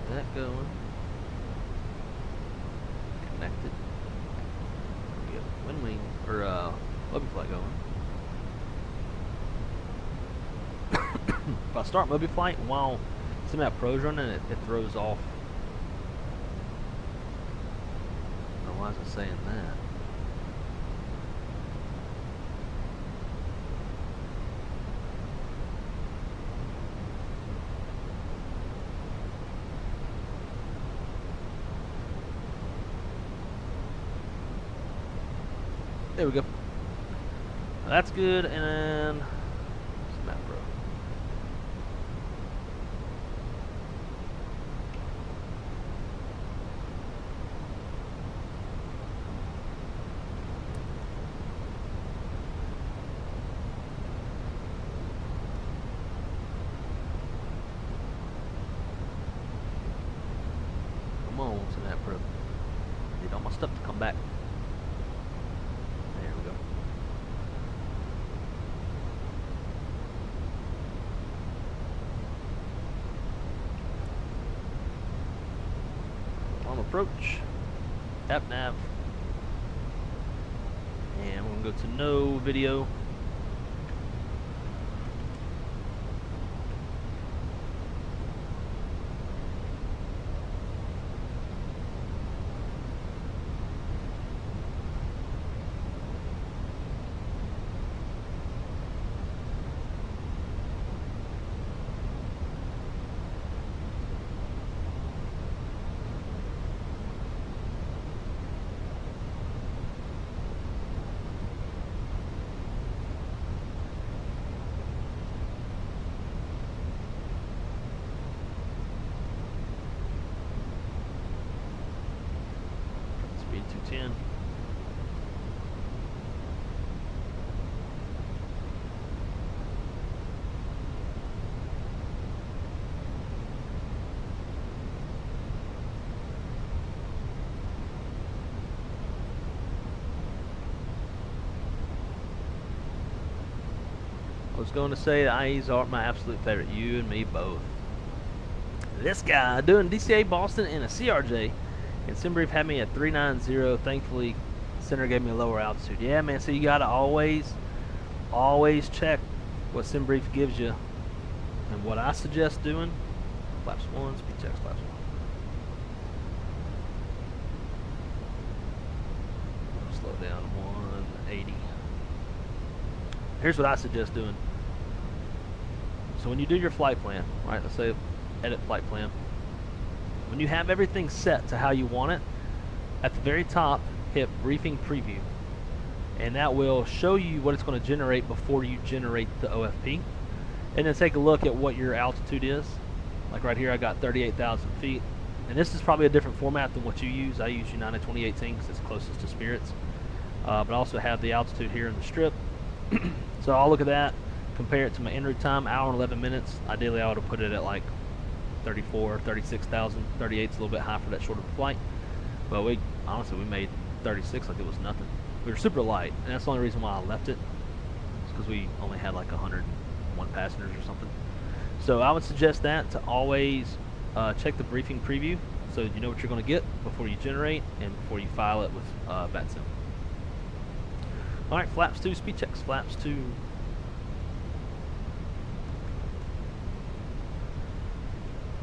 That going. Connected. We get WinWing or MobiFlight going. If I start MobiFlight while Simap Pro's running, it throws off. Oh, why is it saying that? There we go. That's good, and then Map Pro. Come on, Map Pro. Need all my stuff to come back. approach. Tap nav. And we're going to go to no video. Speed 210. I was going to say the IEs are my absolute favorite. You and me both. This guy doing DCA Boston in a CRJ, and SimBrief had me at 390. Thankfully, Center gave me a lower altitude. Yeah, man. So you gotta always check what SimBrief gives you, and what I suggest doing. Flaps 1, speed checks, flaps 1. Slow down 180. Here's what I suggest doing. So when you do your flight plan, right? Let's say edit flight plan. When you have everything set to how you want it, at the very top, hit briefing preview. And that will show you what it's going to generate before you generate the OFP. And then take a look at what your altitude is. Like right here, I got 38,000 feet. And this is probably a different format than what you use. I use United 2018 because it's closest to Spirits. But I also have the altitude here in the strip. So I'll look at that, compare it to my en route time, hour and 11 minutes. Ideally, I would have put it at like 34, 36,000. 38's a little bit high for that shorter flight. But honestly, we made 36 like it was nothing. We were super light, and that's the only reason why I left it. It's because we only had like 101 passengers or something. So I would suggest that to always check the briefing preview so you know what you're going to get before you generate and before you file it with VATSIM. Alright, flaps 2, speed checks, flaps 2.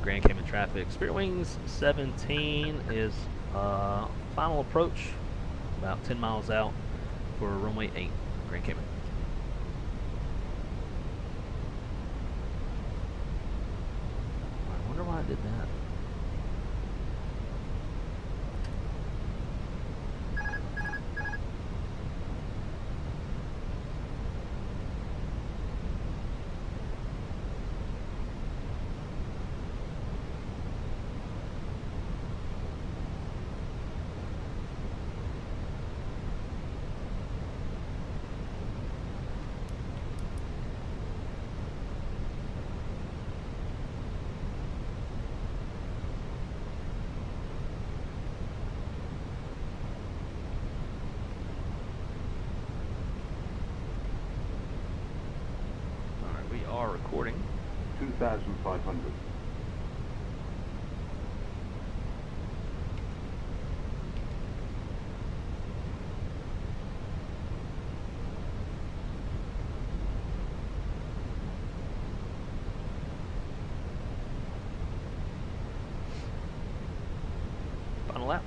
Grand Cayman traffic. Spirit Wings 17 is final approach, about 10 miles out for runway 8, Grand Cayman. I wonder why I did that. Recording 2,500. Final lap.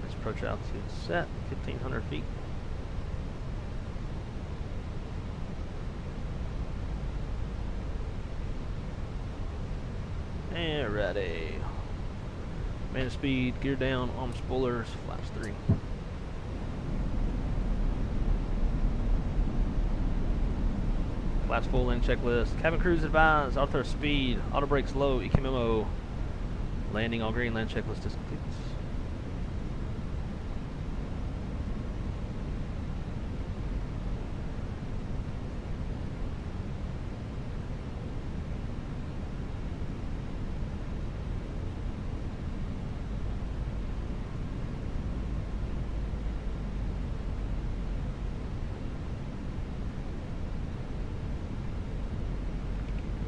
Let's approach altitude set, 1,500 feet. And ready. Man speed, gear down, arm spoilers, flaps 3. Flaps full lane checklist. Cabin crews advised. Auto speed. Auto brakes low. EQ memo. Landing all green. Land checklist is complete.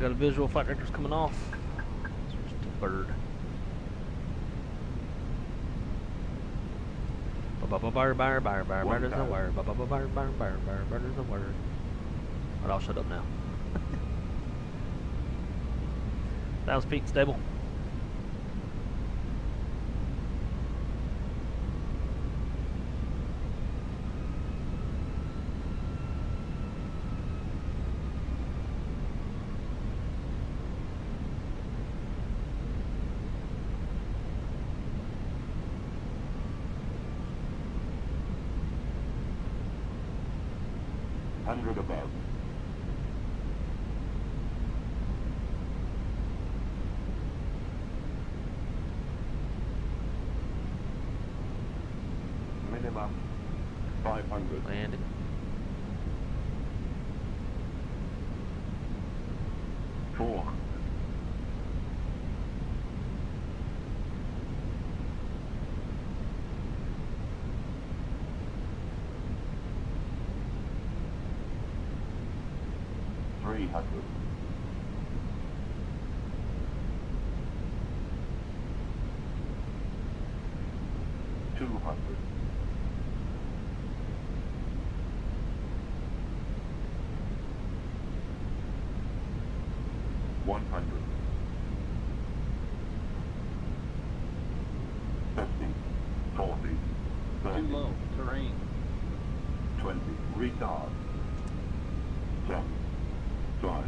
got a visual. Flight director's coming off. Switch to bird. Bird is a word. Bird is a word. But I'll shut up now. That was peak stable. Hundred above. Minimum 500. Landing. Four. $300. $200. $100. 50. 40. 30. Too low. Terrain. 20. Retard. 7. 5.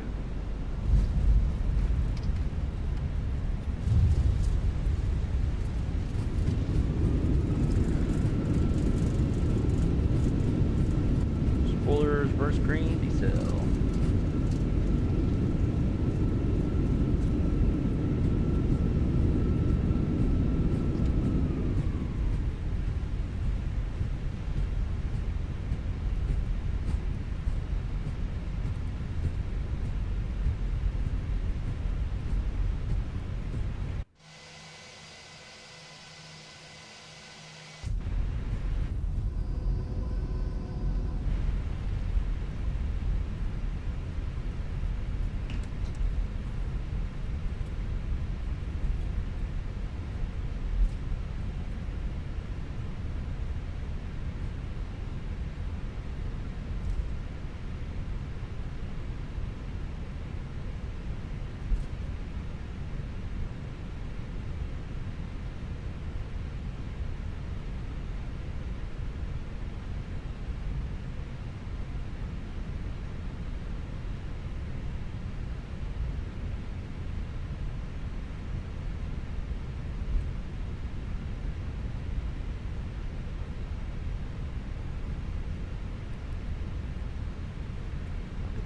Spoilers, burst green, decel.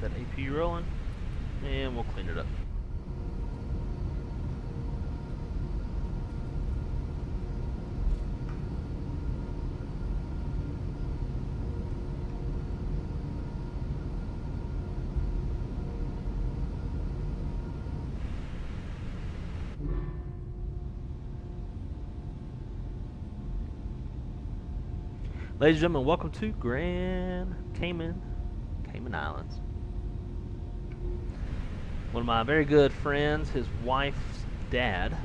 That AP rolling, and we'll clean it up. Ladies and gentlemen, welcome to Grand Cayman Islands. One of my very good friends, his wife's dad,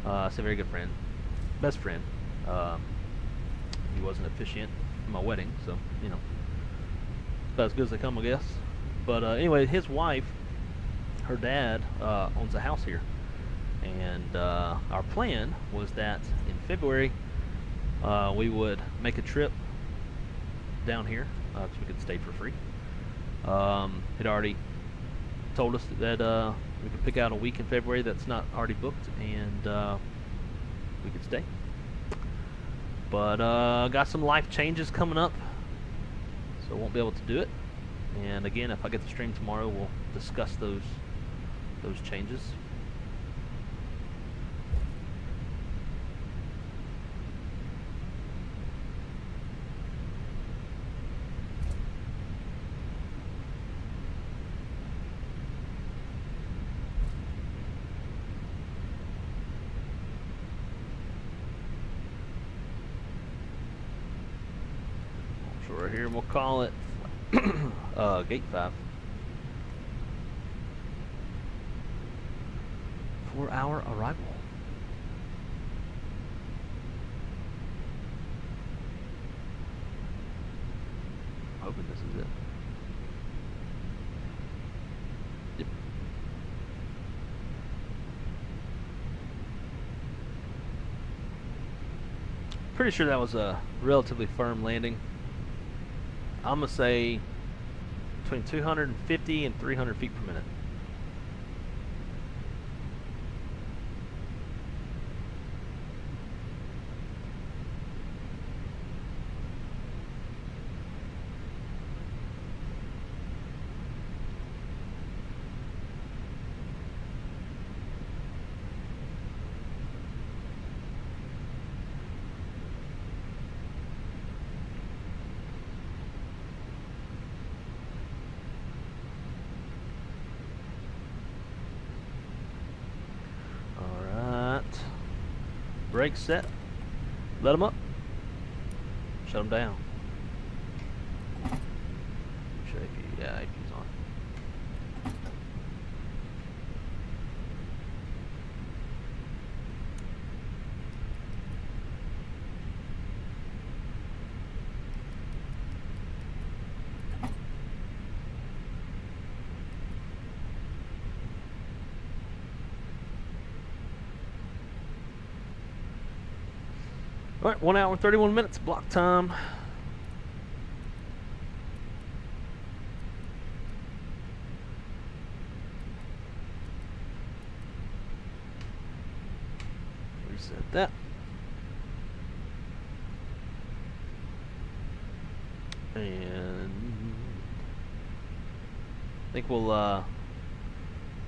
I say very good friend, best friend. He was an officiant at my wedding, so, you know, about as good as they come, I guess. But anyway, his wife, her dad, owns a house here. And our plan was that in February, we would make a trip down here, so we could stay for free. He'd already told us that we could pick out a week in February that's not already booked, and we could stay. But got some life changes coming up, so won't be able to do it. And again, if I get the stream tomorrow, we'll discuss those changes. Right here, we'll call it gate 5. for our arrival. Hoping this is it. Yep. Pretty sure that was a relatively firm landing. I'm gonna say between 250 and 300 feet per minute. Brakes set. Let them up. Shut them down. Should AP, yeah, AP's on. Alright, 1 hour and 31 minutes, block time. Reset that. And I think we'll let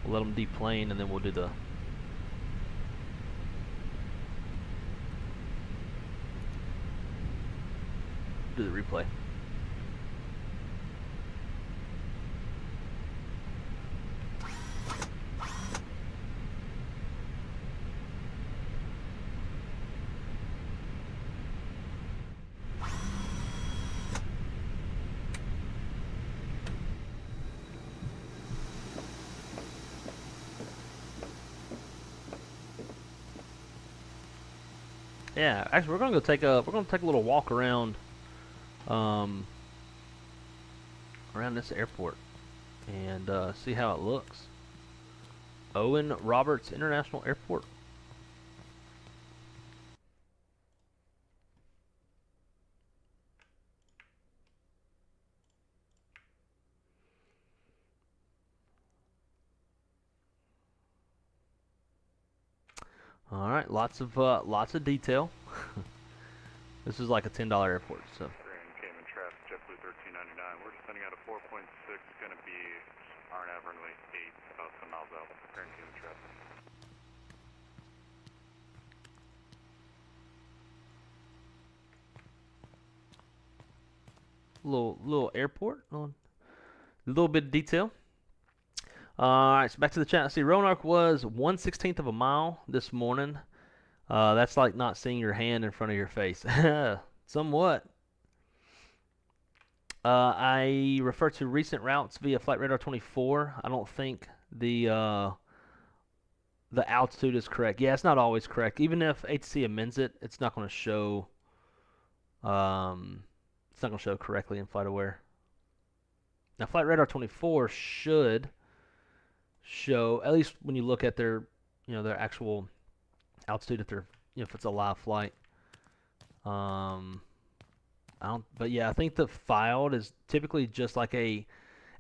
them deplane, and then we'll do the replay. Yeah, actually, we're gonna take a little walk around. Around this airport and see how it looks. Owen Roberts International Airport. All right, lots of detail. This is like a $10 airport, so. Cayman traffic, JetBlue 1399. We're descending out of 4.6. Going to be RNAV runway 8, about 10 miles out. Current Cayman traffic. Little airport, a little bit of detail. All right, so back to the chat. Let's see, Roanoke was 1/16 of a mile this morning. That's like not seeing your hand in front of your face. Somewhat. I refer to recent routes via Flight Radar 24. I don't think the altitude is correct. Yeah, it's not always correct. Even if ATC amends it, it's not going to show. It's not going to show correctly in FlightAware. Now, Flight Radar 24 should show, at least when you look at their, their actual altitude, if it's a live flight. But yeah, I think the filed is typically just like a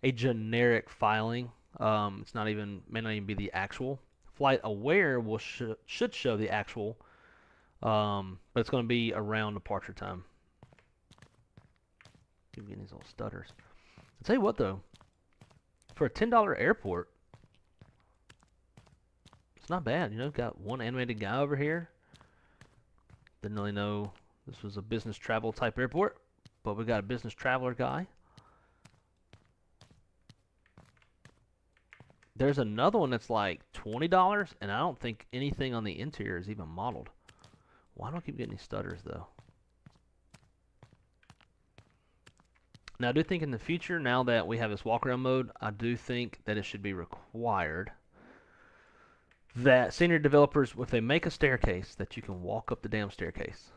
generic filing. It's not even, may not even be the actual. FlightAware should show the actual, but it's going to be around departure time. Keep getting these little stutters. I'll tell you what though, for a $10 airport, it's not bad. Got one animated guy over here. Didn't really know this was a business travel type airport, but we got a business traveler guy. There's another one that's like $20, and I don't think anything on the interior is even modeled. Why do I keep getting these stutters though? Now, I do think in the future, now that we have this walk-around mode, I do think that it should be required that senior developers, if they make a staircase, that you can walk up the damn staircase.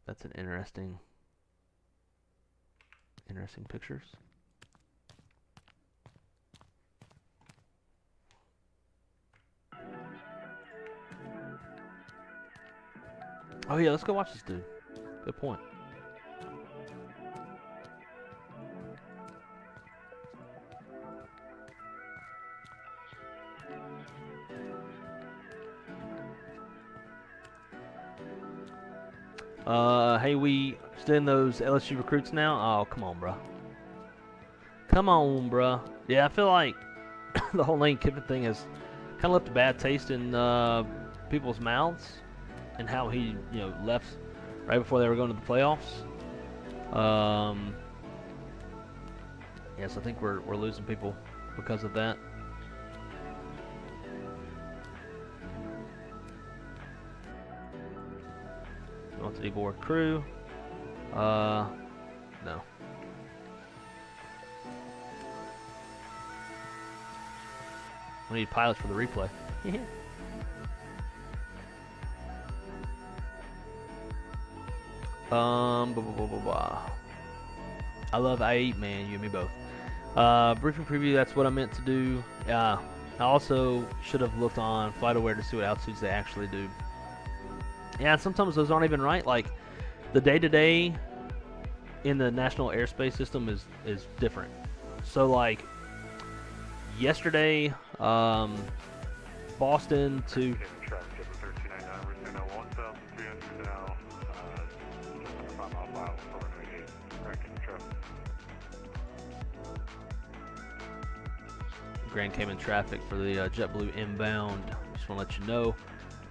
That's an interesting pictures. Oh yeah, let's go watch this dude. Good point. Hey, we still in those LSU recruits now? Oh, come on, bro. Come on, bro. Yeah, I feel like the whole Lane Kiffin thing has kind of left a bad taste in people's mouths, and how he, left right before they were going to the playoffs. Yes, I think we're losing people because of that. You want the deboard crew? No. We need pilots for the replay. Blah, blah, blah, blah, blah. I love I8, man. You and me both. Briefing preview, that's what I meant to do. I also should have looked on FlightAware to see what altitudes they actually do. Yeah, sometimes those aren't even right. Like, the day-to-day in the National Airspace System is different. So, like, yesterday, Boston to... Grand Cayman traffic for the JetBlue inbound. Just want to let you know.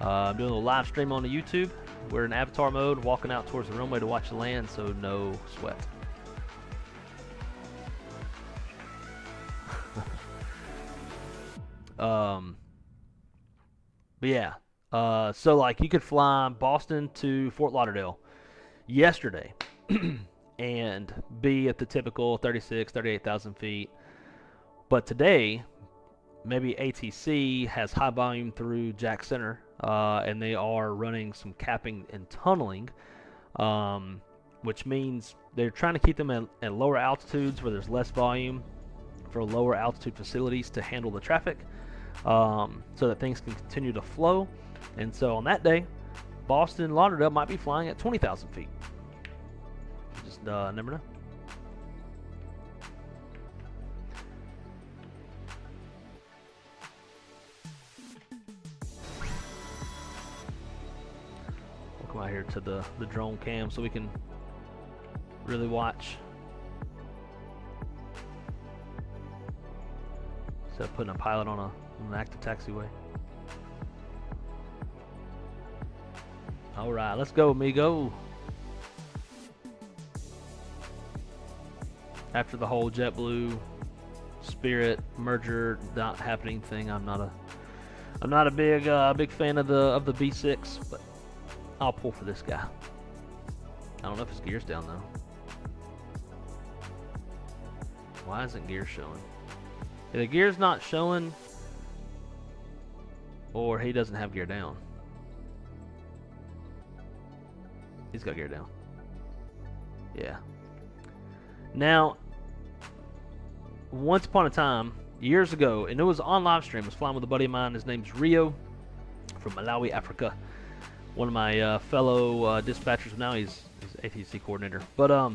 I'm doing a little live stream on the YouTube. We're in avatar mode, walking out towards the runway to watch the land, so no sweat. But yeah, so like you could fly Boston to Fort Lauderdale yesterday and be at the typical 36, 38,000 feet. But today, maybe ATC has high volume through Jack Center, and they are running some capping and tunneling, which means they're trying to keep them at lower altitudes where there's less volume for lower altitude facilities to handle the traffic, so that things can continue to flow. And so on that day, Boston Lauderdale might be flying at 20,000 feet. Just never know. Come out here to the drone cam so we can really watch. Instead of putting a pilot on an active taxiway. All right, let's go, amigo. After the whole JetBlue Spirit merger not happening thing, I'm not a big fan of the B6, but I'll pull for this guy. I don't know if his gear's down though. Why isn't gear showing? Either gear's not showing or he doesn't have gear down. He's got gear down. Yeah. Now, once upon a time, years ago, and it was on live stream, I was flying with a buddy of mine. His name's Rio from Malawi, Africa. One of my fellow dispatchers. Now he's ATC coordinator. But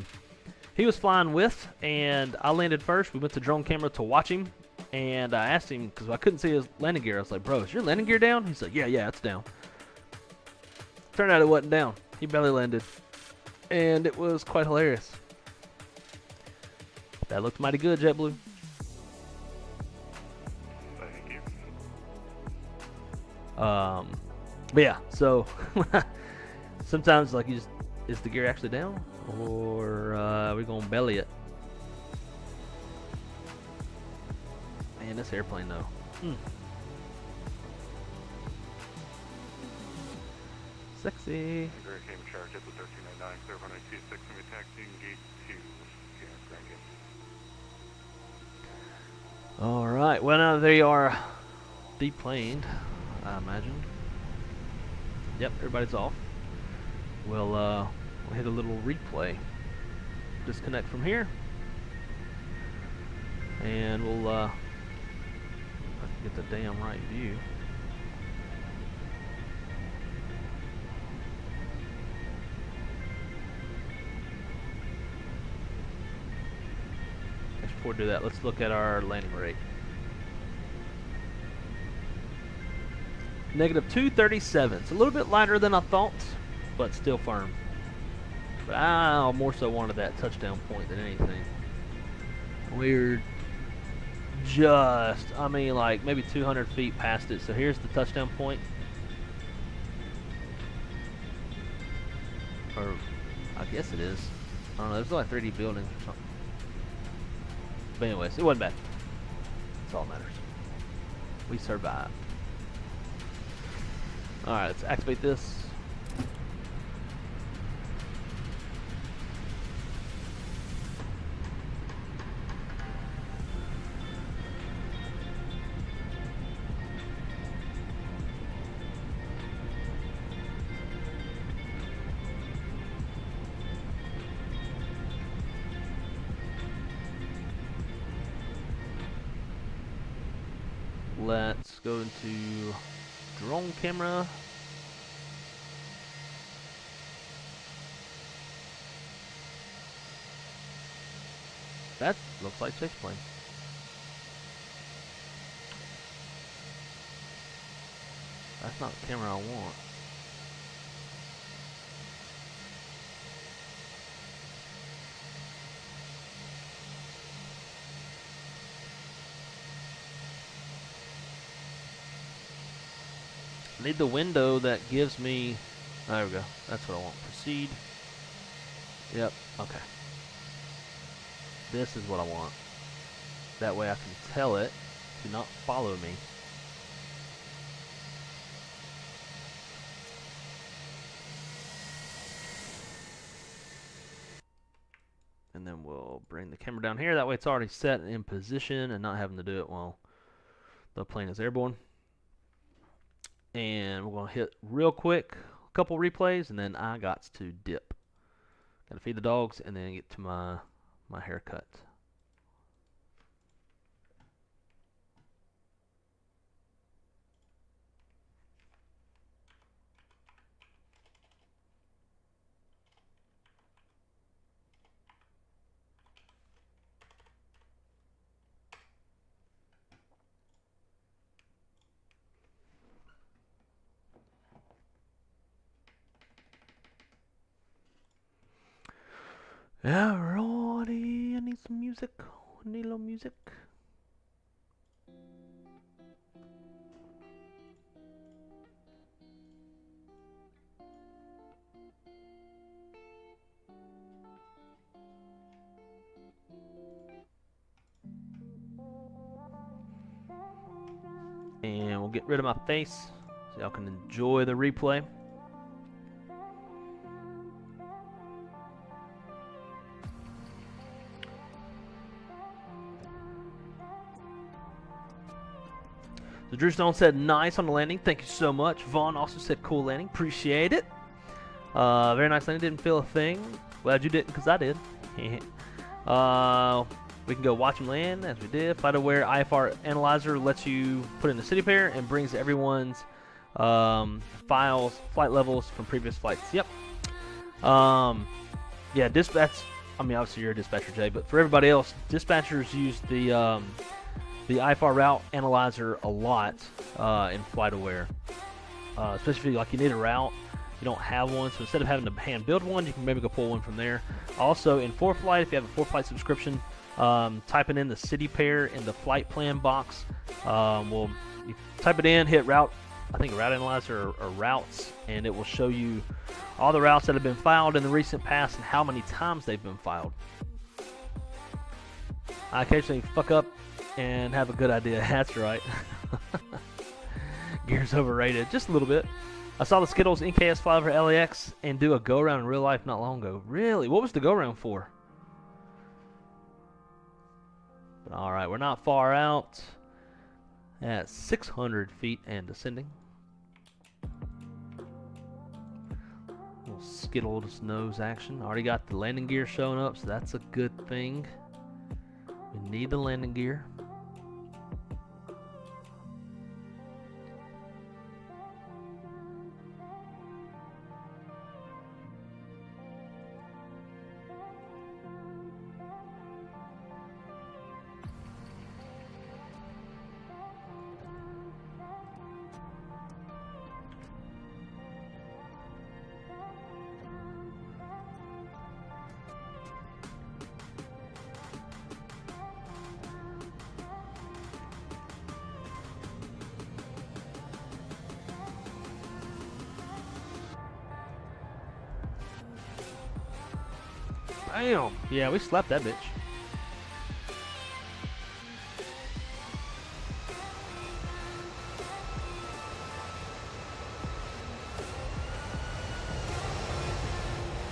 he was flying with, and I landed first. We went to drone camera to watch him, and I asked him, because I couldn't see his landing gear. I was like, bro, is your landing gear down? He's like, yeah, it's down. Turned out it wasn't down. He belly landed, and it was quite hilarious. That looked mighty good, JetBlue. Thank you. But yeah, so sometimes like is the gear actually down, or are we gonna belly it? Man, this airplane though. Sexy. Cayman charge at the 1399, clear runway 26, and we're taxiing gate 2. Alright, well now they are deplaned, I imagine. Yep, everybody's off. We'll hit a little replay. Disconnect from here. And we'll get the damn right view. Before we do that, let's look at our landing rate. Negative 237. It's a little bit lighter than I thought, but still firm. But I more so wanted that touchdown point than anything. We're just, I mean, like maybe 200 feet past it. So here's the touchdown point. Or I guess it is. I don't know. There's like 3D buildings or something. But anyways, it wasn't bad. That's all that matters. We survived. Alright, let's activate this. Let's go into drone camera. That looks like chase plane. That's not the camera I want. I need the window that gives me. There we go. That's what I want. Proceed. Yep. Okay. This is what I want. That way I can tell it to not follow me. And then we'll bring the camera down here. That way it's already set in position and not having to do it while the plane is airborne. And we're going to hit real quick a couple replays, and then I got to dip. Got to feed the dogs and then get to my haircut. Alrighty, I need some music. I need a little music. And we'll get rid of my face so y'all can enjoy the replay. So Drew Stone said nice on the landing. Thank you so much. Vaughn also said cool landing. Appreciate it. Very nice landing. Didn't feel a thing. Glad you didn't, because I did. We can go watch them land as we did. FlightAware IFR Analyzer lets you put in the city pair and brings everyone's files, flight levels from previous flights. Yep. Yeah, dispatch. I mean, obviously you're a dispatcher, Jay, but for everybody else, dispatchers use the IFR route analyzer a lot in FlightAware. Especially if like you need a route, you don't have one, so instead of having to hand build one, you can maybe go pull one from there. Also in Foreflight, if you have a Foreflight subscription, typing in the city pair in the flight plan box, well, you type it in, hit route, I think route analyzer or routes, and it will show you all the routes that have been filed in the recent past and how many times they've been filed. I occasionally fuck up and have a good idea. That's right. Gear's overrated. Just a little bit. I saw the Skittles NKS fly over LAX and do a go-around in real life not long ago. Really? What was the go-around for? But all right, we're not far out. At 600 feet and descending. Little Skittles nose action. Already got the landing gear showing up, so that's a good thing. We need the landing gear. Damn. Yeah, we slapped that bitch.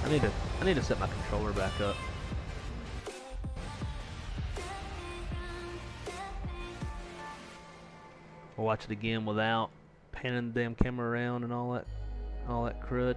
I need to set my controller back up. We'll watch it again without panning the damn camera around and all that crud.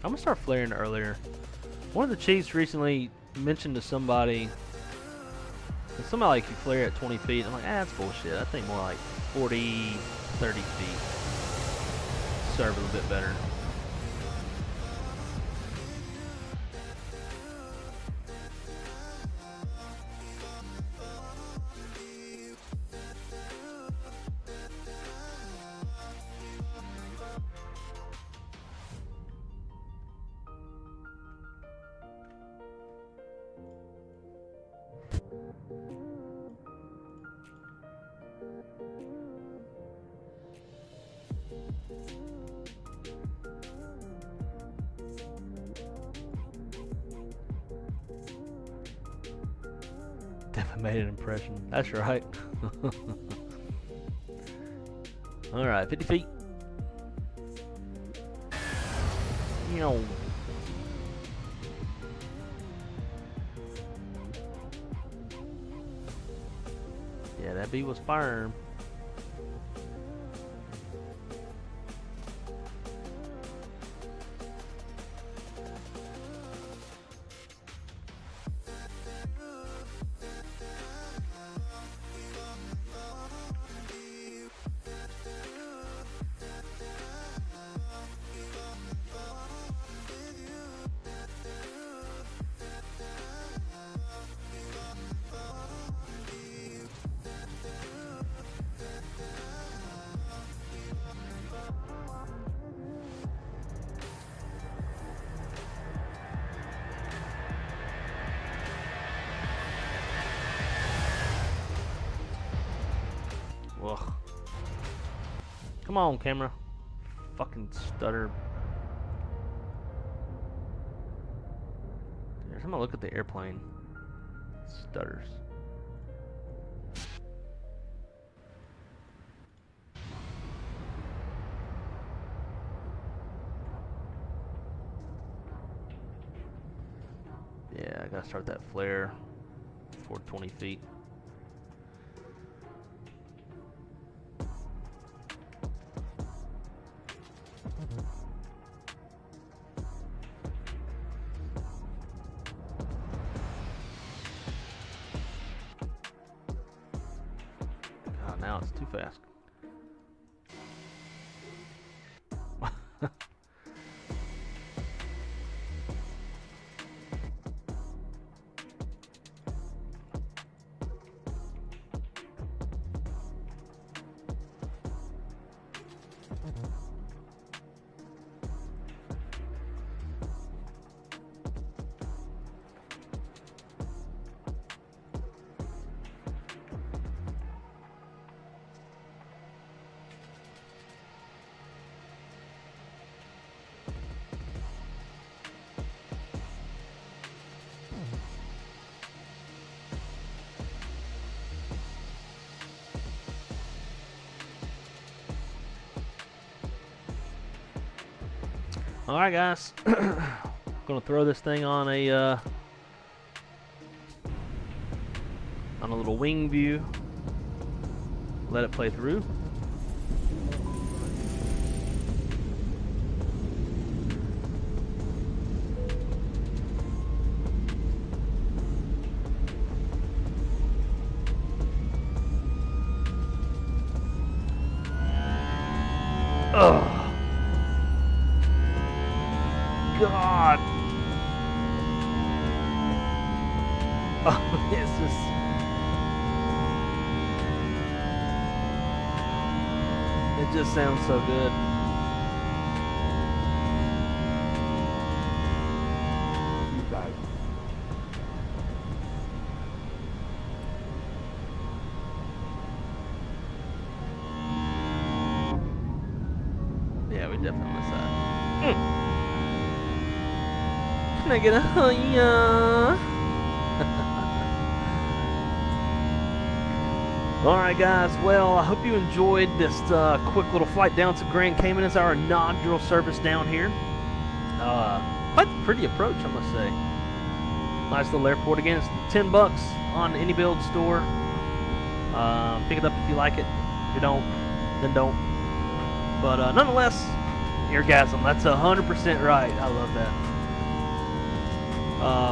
I'm gonna start flaring earlier. One of the chiefs recently mentioned to somebody like you flare at 20 feet. I'm like, that's bullshit. I think more like 40, 30 feet serve a little bit better. Definitely made an impression. That's right. Alright, 50 feet. Yo. Yeah, that bee was firm. Ugh. Come on, camera. Fucking stutter. Every time I look at the airplane, it stutters. Yeah, I gotta start that flare before 20 feet. Now it's too fast. All right, guys. Gonna throw this thing on a little wing view. Let it play through. Oh God! Oh, this is. It just sounds so good. Yeah, we definitely missed that. Can I get a yeah? Alright guys, well, I hope you enjoyed this quick little flight down to Grand Cayman. It's our inaugural service down here. Quite a pretty approach, I must say. Nice little airport. Again, it's $10 on any build store. Pick it up if you like it. If you don't, then don't. But nonetheless, orgasm. That's 100% right. I love that.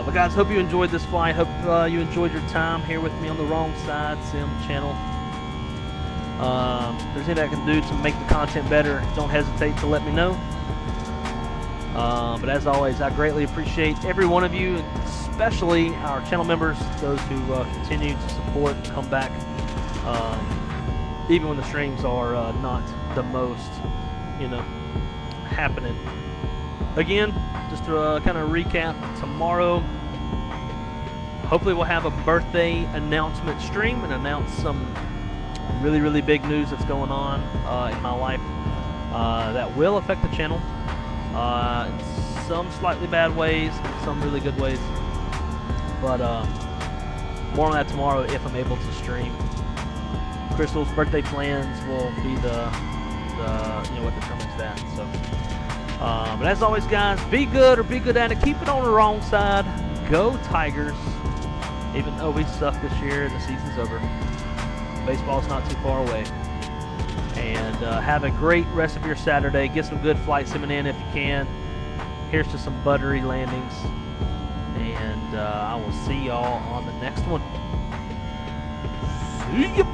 But guys, hope you enjoyed this flight. Hope you enjoyed your time here with me on the Wrong Side Sim channel. If there's anything I can do to make the content better, don't hesitate to let me know. But as always, I greatly appreciate every one of you, especially our channel members, those who continue to support and come back, even when the streams are not the most, happening. Again, just to kind of recap, tomorrow, hopefully we'll have a birthday announcement stream and announce some really, really big news that's going on in my life that will affect the channel in some slightly bad ways, some really good ways. But more on that tomorrow if I'm able to stream. Crystal's birthday plans will be the what determines that. So, but as always, guys, be good or be good at it. Keep it on the wrong side. Go Tigers. Even though we suck this year and the season's over, baseball's not too far away. And have a great rest of your Saturday. Get some good flight simming in if you can. Here's to some buttery landings. And I will see y'all on the next one. See ya!